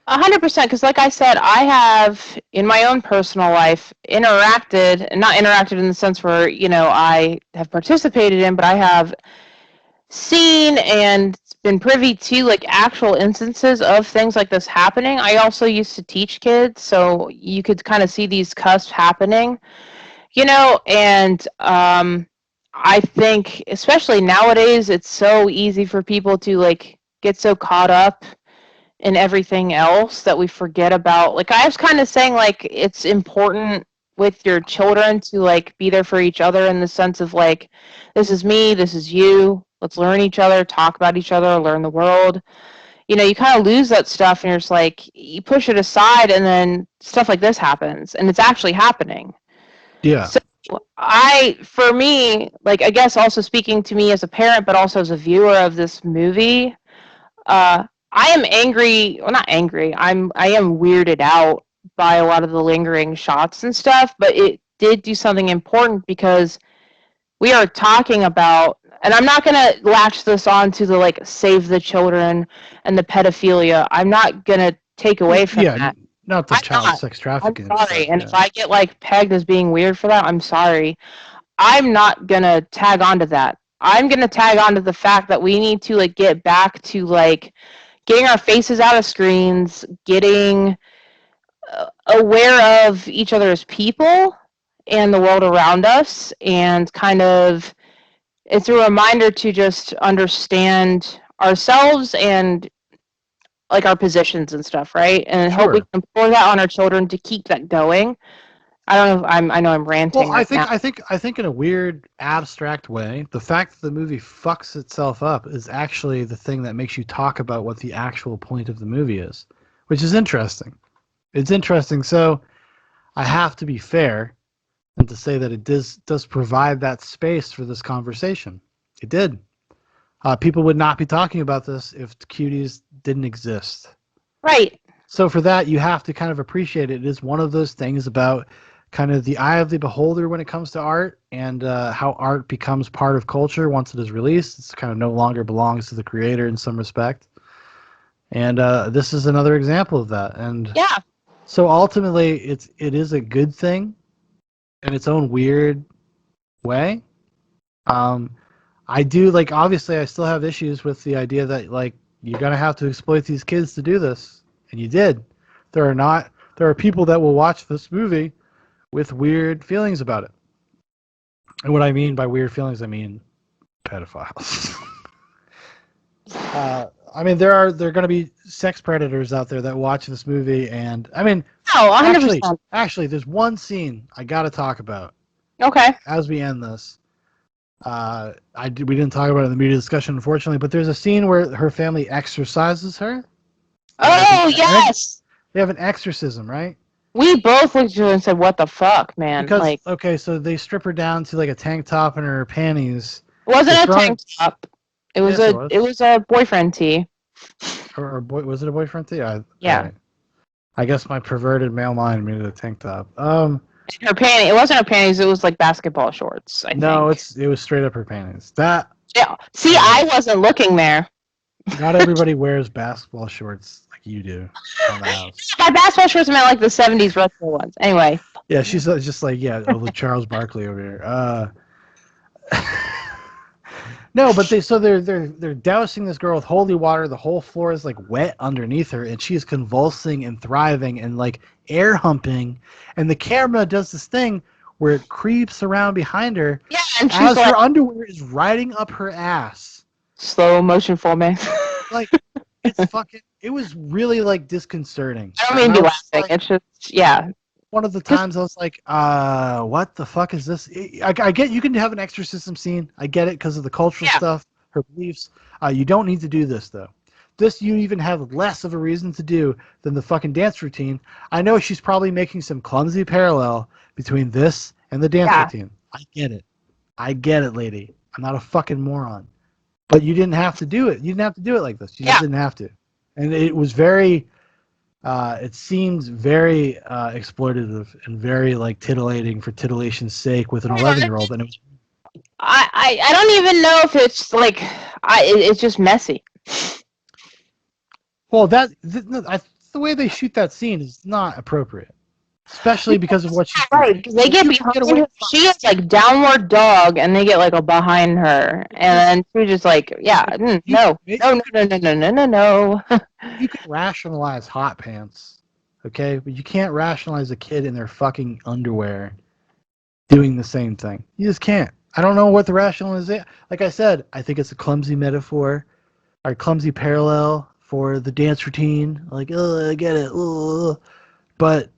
C: 100%, because like I said, I have in my own personal life not interacted in the sense where, I have participated in, but I have seen and been privy to like actual instances of things like this happening. I also used to teach kids, so you could kind of see these cusps happening, and I think especially nowadays it's so easy for people to like get so caught up in everything else that we forget about, like I was kind of saying, like it's important with your children to like be there for each other in the sense of like, this is me, this is you, let's learn each other, talk about each other, learn the world. You kind of lose that stuff and you're just like, you push it aside and then stuff like this happens and it's actually happening.
B: Yeah.
C: So for me, like I guess also speaking to me as a parent but also as a viewer of this movie, I am angry. Well, not angry. I am weirded out by a lot of the lingering shots and stuff, but it did do something important because we are talking about, and I'm not going to latch this on to the like save the children and the pedophilia. I'm not going to take away from that.
B: Not the child sex trafficking.
C: I'm sorry. And if I get like pegged as being weird for that, I'm sorry. I'm not going to tag onto that. I'm going to tag onto the fact that we need to like get back to like getting our faces out of screens, getting aware of each other as people and the world around us, and kind of it's a reminder to just understand ourselves and like our positions and stuff, right? And hope we can pour that on our children to keep that going. I don't know if I know I'm ranting.
B: Well, I think in a weird abstract way, the fact that the movie fucks itself up is actually the thing that makes you talk about what the actual point of the movie is, which is interesting. It's interesting. So I have to be fair and to say that it does provide that space for this conversation. It did. People would not be talking about this if Cuties didn't exist.
C: Right.
B: So for that, you have to kind of appreciate it. It is one of those things about kind of the eye of the beholder when it comes to art, and how art becomes part of culture once it is released. It's kind of no longer belongs to the creator in some respect. And this is another example of that. And
C: yeah.
B: So ultimately, it is a good thing in its own weird way. I do like, obviously I still have issues with the idea that like you're gonna have to exploit these kids to do this, and you did. There are people that will watch this movie with weird feelings about it. And what I mean by weird feelings, I mean pedophiles. I mean, there are going to be sex predators out there that watch this movie, and I mean,
C: 100%.
B: Actually, there's one scene I got to talk about.
C: Okay.
B: As we end this, we didn't talk about it in the media discussion, unfortunately, but there's a scene where her family exorcises her.
C: Oh, yes.
B: They have an exorcism, right?
C: We both looked at each other and said, "What the fuck, man?"
B: Because
C: Like,
B: okay, so they strip her down to like a tank top and her panties.
C: it wasn't
B: They
C: a
B: throw her-
C: tank top. It was
B: Yes, it
C: a
B: was.
C: it was a boyfriend tee.
B: Or was it a boyfriend thing?
C: Yeah.
B: Right. I guess my perverted male mind made it a tank top.
C: Her panty. It wasn't her panties. It was like basketball shorts. I
B: No,
C: think.
B: it was straight up her panties. That
C: Yeah. See, I wasn't looking there.
B: not everybody wears basketball shorts like you do on the house.
C: By basketball shorts, I meant like the '70s retro ones. Anyway.
B: Yeah, she's just like with Charles Barkley over here. No, but they're dousing this girl with holy water. The whole floor is like wet underneath her, and she's convulsing and thriving and like air humping. And the camera does this thing where it creeps around behind her
C: Yeah, and she's
B: as
C: like
B: her underwear is riding up her ass.
C: slow motion filming.
B: Like it's fucking. It was really like disconcerting.
C: I don't mean to be laughing.
B: Like,
C: It's just
B: one of the times I was like, what the fuck is this? I get you can have an exorcism scene. I get it because of the cultural stuff, her beliefs. You don't need to do this, though. This you even have less of a reason to do than the fucking dance routine. I know she's probably making some clumsy parallel between this and the dance routine. I get it, lady. I'm not a fucking moron. But you didn't have to do it. You didn't have to do it like this. You just didn't have to. And it was very... it seems very exploitative and very like titillating for titillation's sake with an 11-year-old, and it was.
C: I don't even know if it's like it's just messy.
B: Well, the way they shoot that scene is not appropriate, especially because of what she's
C: right. Because they get behind her. She is like downward dog, and they get like a behind her, and then she just like no.
B: You can rationalize hot pants, okay, but you can't rationalize a kid in their fucking underwear doing the same thing. You just can't. I don't know what the rationale is. Like I said, I think it's a clumsy metaphor, or clumsy parallel for the dance routine. Like, oh, I get it. But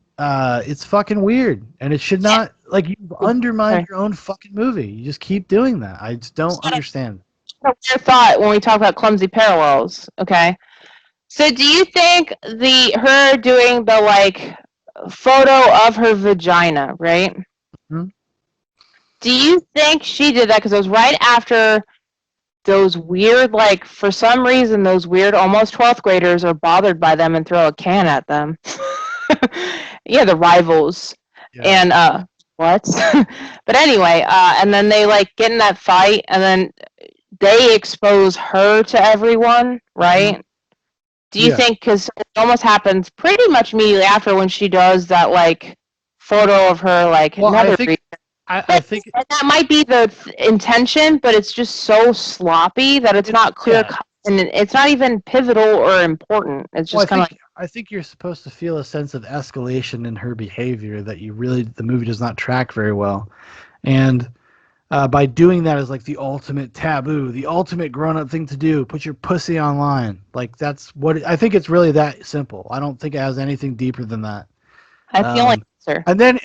B: it's fucking weird, and it should not. Like, you've undermined your own fucking movie. You just keep doing that. I just don't understand.
C: Your thought when we talk about clumsy parallels, okay? So do you think her doing the like photo of her vagina, right?
B: Mm-hmm.
C: Do you think she did that because it was right after those weird, like, for some reason, those weird almost 12th graders are bothered by them and throw a can at them? Yeah, the rivals. Yeah. And, what? But anyway, and then they, like, get in that fight, and then they expose her to everyone, right? Mm-hmm. Do you think, because it almost happens pretty much immediately after when she does that, like, photo of her, like,
B: I think
C: that might be the intention, but it's just so sloppy that it's not clear cut, and it's not even pivotal or important. It's just kind of like...
B: I think you're supposed to feel a sense of escalation in her behavior that the movie does not track very well. And by doing that is like the ultimate taboo, the ultimate grown-up thing to do. Put your pussy online. Like, that's what I think it's really that simple. I don't think it has anything deeper than that.
C: I feel like sir.
B: And then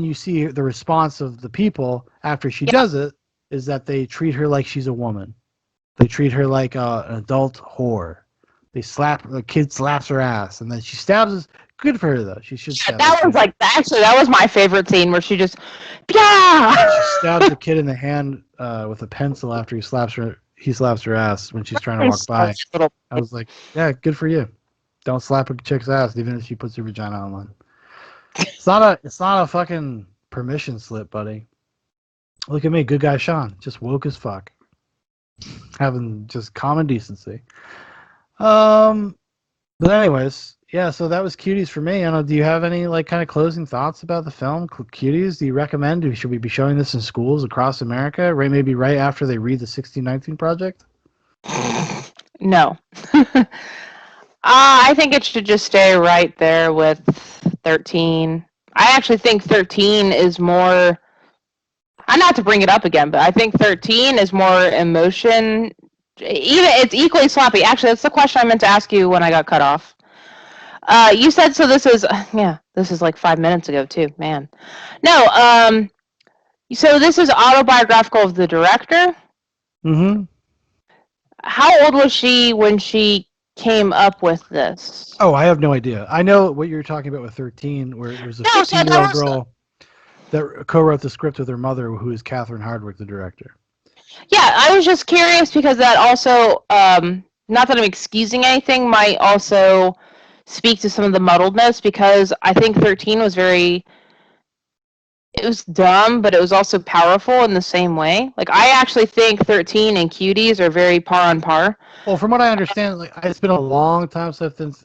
B: you see the response of the people after she does it is that they treat her like she's a woman. They treat her like an adult whore. The kid slaps her ass, and then she stabs us. Good for her though. She should.
C: That was like that was my favorite scene where she just
B: She stabs the kid in the hand with a pencil after he slaps her ass when she's trying to walk by. I was like, yeah, good for you. Don't slap a chick's ass even if she puts her vagina online. It's not a fucking permission slip, buddy. Look at me, good guy Sean, just woke as fuck, having just common decency. But anyways, yeah. So that was Cuties for me. Do you have any like kind of closing thoughts about the film Cuties? Do you recommend? Should we be showing this in schools across America? Maybe right after they read the 1619 Project.
C: No. I think it should just stay right there with 13. I actually think 13 is more... I'm not to bring it up again, but I think 13 is more emotion. It's equally sloppy. Actually, that's the question I meant to ask you when I got cut off. You said, so this is... Yeah, this is like 5 minutes ago, too. Man. No, so this is autobiographical of the director?
B: Mm-hmm.
C: How old was she when she came up with this.
B: Oh, I have no idea. I know what you're talking about with 13, where it was a
C: No, so that
B: 15-year-old
C: was
B: girl that co-wrote the script with her mother, who is Catherine Hardwicke, the director.
C: Yeah, I was just curious because that also, not that I'm excusing anything, might also speak to some of the muddledness, because I think 13 was it was dumb, but it was also powerful in the same way. Like, I actually think 13 and Cuties are very par on par.
B: Well, from what I understand, like it's been a long time since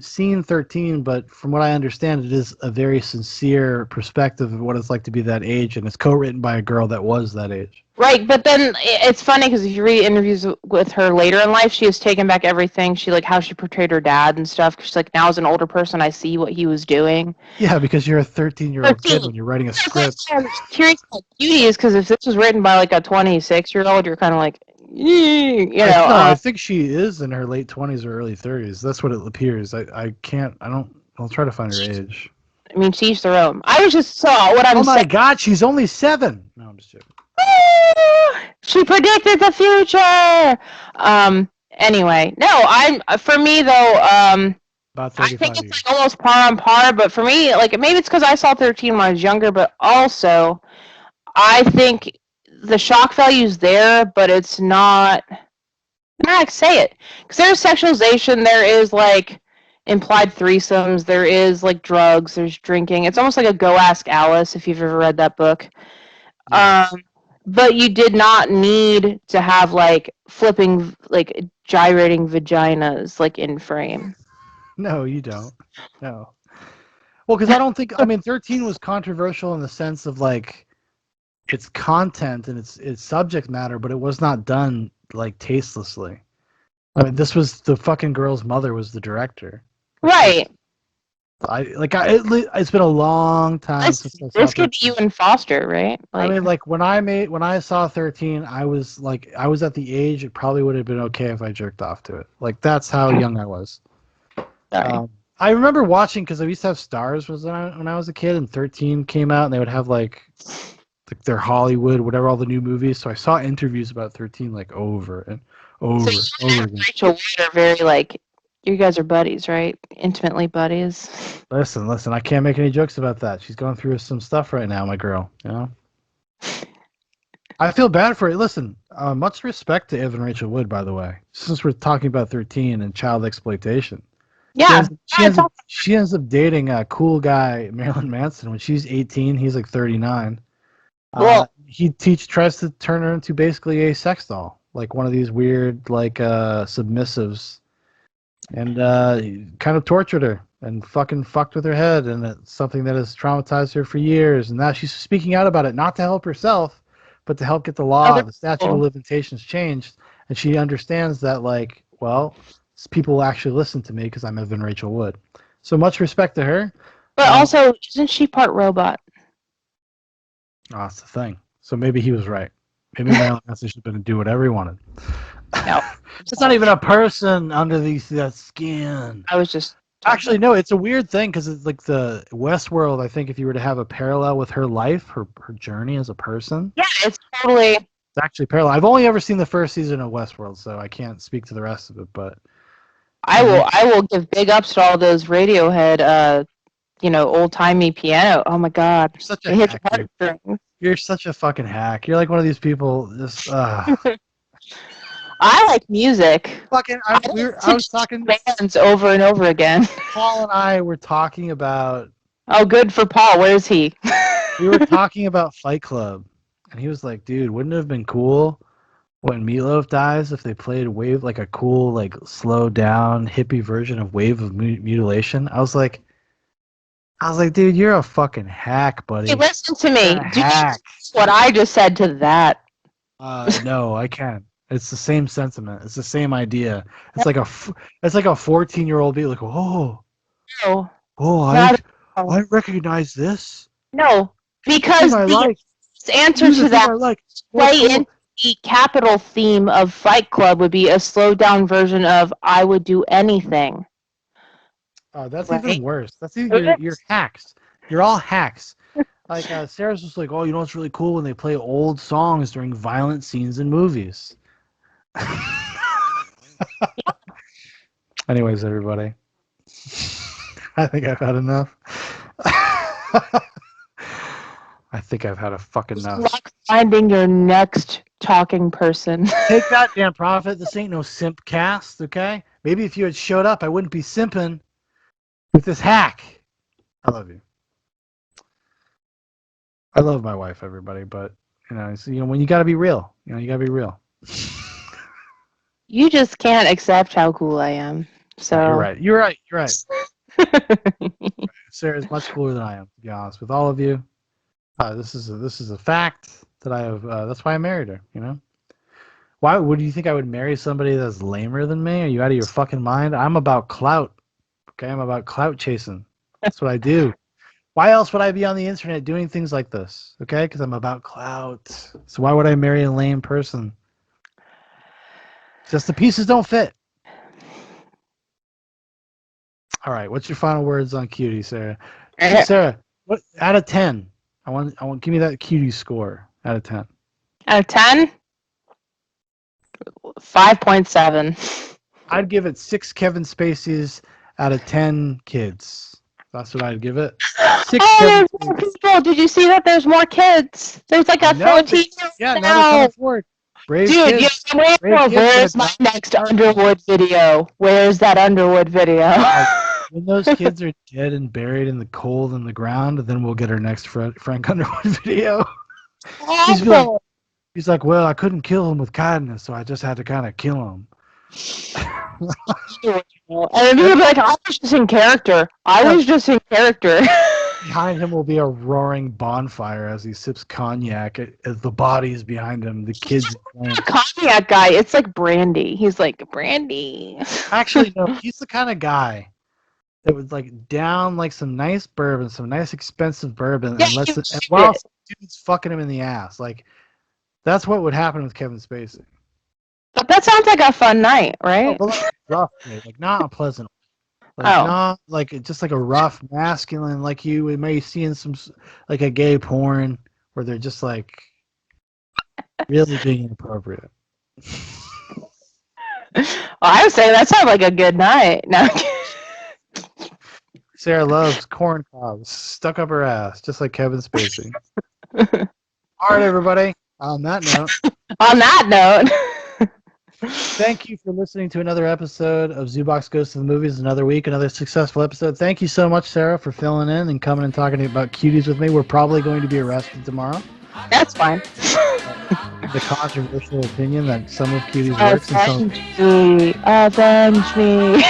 B: seen 13, but from what I understand, it is a very sincere perspective of what it's like to be that age, and it's co-written by a girl that was that age.
C: Right, but then it's funny because if you read interviews with her later in life, she has taken back everything. She, like, how she portrayed her dad and stuff. 'Cause she's like, now as an older person, I see what he was doing.
B: Yeah, because you're a 13-year-old kid when you're writing a script.
C: I'm curious about Cuties, because if this was written by like a 26-year-old, you're kind of like, you know.
B: No, I think she is in her late 20s or early 30s. That's what it appears. I'll try to find her age.
C: I mean, to each their own. I was just saw what I'm
B: Oh my
C: saying.
B: God, she's only 7. No, I'm just joking.
C: She predicted the future. Anyway, no. For me though.
B: About
C: I
B: 35
C: think it's
B: years.
C: like almost par on par. But for me, like maybe it's because I saw 13 when I was younger, but also I think the shock value is there, but it's not. I like say it because there's sexualization. There is like implied threesomes. There is like drugs. There's drinking. It's almost like a Go Ask Alice if you've ever read that book.
B: Yes.
C: But you did not need to have like flipping, like gyrating vaginas like in frame.
B: No, you don't. No. Well, because I don't think. I mean, 13 was controversial in the sense of like its content and its subject matter, but it was not done like tastelessly. I mean, this was the fucking girl's mother was the director.
C: Right.
B: It's been a long time since I saw
C: This could
B: 13.
C: be you and Foster, right? Like,
B: I mean, like when I saw 13, I was at the age it probably would have been okay if I jerked off to it. Like that's how young I was.
C: sorry.
B: I remember watching because I used to have Stars when I was a kid, and 13 came out, and they would have like their Hollywood, whatever, all the new movies. So I saw interviews about 13 like over and over
C: So
B: and
C: you
B: over
C: and
B: again.
C: Rachel Wood are very like, you guys are buddies, right? Intimately buddies.
B: Listen, I can't make any jokes about that. She's going through some stuff right now, my girl. You know. I feel bad for it. Listen, much respect to Evan Rachel Wood, by the way. Since we're talking about 13 and child exploitation.
C: Yeah.
B: She ends up dating a cool guy, Marilyn Manson, when she's 18. He's like 39.
C: Well,
B: He tries to turn her into basically a sex doll, like one of these weird like submissives, and he kind of tortured her and fucking fucked with her head, and it's something that has traumatized her for years. And now she's speaking out about it, not to help herself, but to help get the law, the statute of limitations changed, and she understands that like, well, people will actually listen to me because I'm Evan Rachel Wood. So much respect to her.
C: but also, isn't she part robot?
B: Oh, that's the thing. So maybe he was right. Maybe Marilyn Manson should have been do whatever he wanted.
C: No.
B: It's not even a person under that skin.
C: I was just
B: Actually, no, it's a weird thing because it's like the Westworld. I think if you were to have a parallel with her life, her journey as a person,
C: yeah, it's totally.
B: it's actually parallel. I've only ever seen the first season of Westworld, so I can't speak to the rest of it. But
C: I will give big ups to all those Radiohead, old timey piano. Oh my God,
B: you're such a
C: it hits
B: hack,
C: your
B: dude.
C: heartstrings.
B: You're such a fucking hack. You're like one of these people. Just
C: I like music.
B: fucking. I was talking.
C: Bands over and over again.
B: Paul and I were talking about.
C: Oh, good for Paul. Where is he?
B: We were talking about Fight Club, and he was like, "Dude, wouldn't it have been cool when Meatloaf dies if they played Wave, like a cool, like slowed down hippie version of Wave of Mutilation?" I was like, dude, you're a fucking hack, buddy.
C: Hey, listen to me.
B: You're a hack.
C: What I just said to that.
B: No, I can't. It's the same sentiment. It's the same idea. It's like a 14-year-old be like,
C: No.
B: I recognize this.
C: No, because the answer to that play in the capital theme of Fight Club would be a slowed down version of I would do anything.
B: Oh, that's
C: Right?
B: even worse. That's even you're hacks. You're all hacks. Like Sarah's just like, oh, you know what's really cool when they play old songs during violent scenes in movies. Anyways, everybody, I think I've had enough. I think I've had a fucking enough.
C: Luck finding your next talking person.
B: Take that, damn prophet. This ain't no simp cast, okay? Maybe if you had showed up, I wouldn't be simping with this hack. I love you. I love my wife, everybody, but when you got to be real, you got to be real.
C: You just can't accept how cool I am. So
B: You're right. Sarah's much cooler than I am, to be honest with all of you. This is a fact that I have. That's why I married her. Why would you think I would marry somebody that's lamer than me? Are you out of your fucking mind? I'm about clout. Okay, I'm about clout chasing. That's what I do. Why else would I be on the internet doing things like this? Okay, because I'm about clout. So why would I marry a lame person? Just the pieces don't fit. All right, what's your final words on Cutie, Sarah? Sarah, what out of 10? I want give me that Cutie score out of 10.
C: Out of 10? 5.7.
B: I'd give it 6 Kevin Spaceys out of 10 kids. That's what I'd give it. 6
C: Kevin people. Did you see that there's more kids? There's like a 14
B: Yeah, now they're coming forward. Brave
C: Dude,
B: kids.
C: Where's my next Underwood video? Where's that Underwood video?
B: When those kids are dead and buried in the cold in the ground, then we'll get our next Frank Underwood video. He's like, well, I couldn't kill him with kindness, so I just had to kind of kill him.
C: And he'll be like, I was just in character.
B: Behind him will be a roaring bonfire as he sips cognac. As the bodies behind him, the kids.
C: Cognac guy, it's like brandy. He's like brandy.
B: Actually, no, he's the kind of guy that would down some nice bourbon, some nice expensive bourbon, and while some dude's fucking him in the ass. That's what would happen with Kevin Spacey.
C: But that sounds like a fun night, right?
B: Rough, not a pleasant. Not just a rough masculine, like you may see in some a gay porn where they're just really being inappropriate.
C: I would say that sounds like a good night. No.
B: Sarah loves corn cobs stuck up her ass, just like Kevin Spacey. All right, everybody. On that note. Thank you for listening to another episode of Zoobox Goes to the Movies. Another week, another successful episode. Thank you so much, Sarah, for filling in and coming and talking about Cuties with me. We're probably going to be arrested tomorrow.
C: That's fine.
B: The controversial opinion that some of Cuties works and some.
C: Avenge me.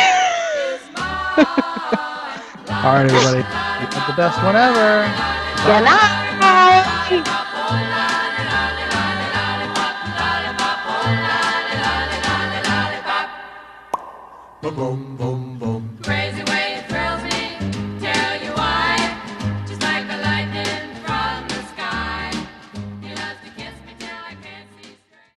B: All right, everybody. You have the best one ever.
C: Good night.
D: Boom, boom.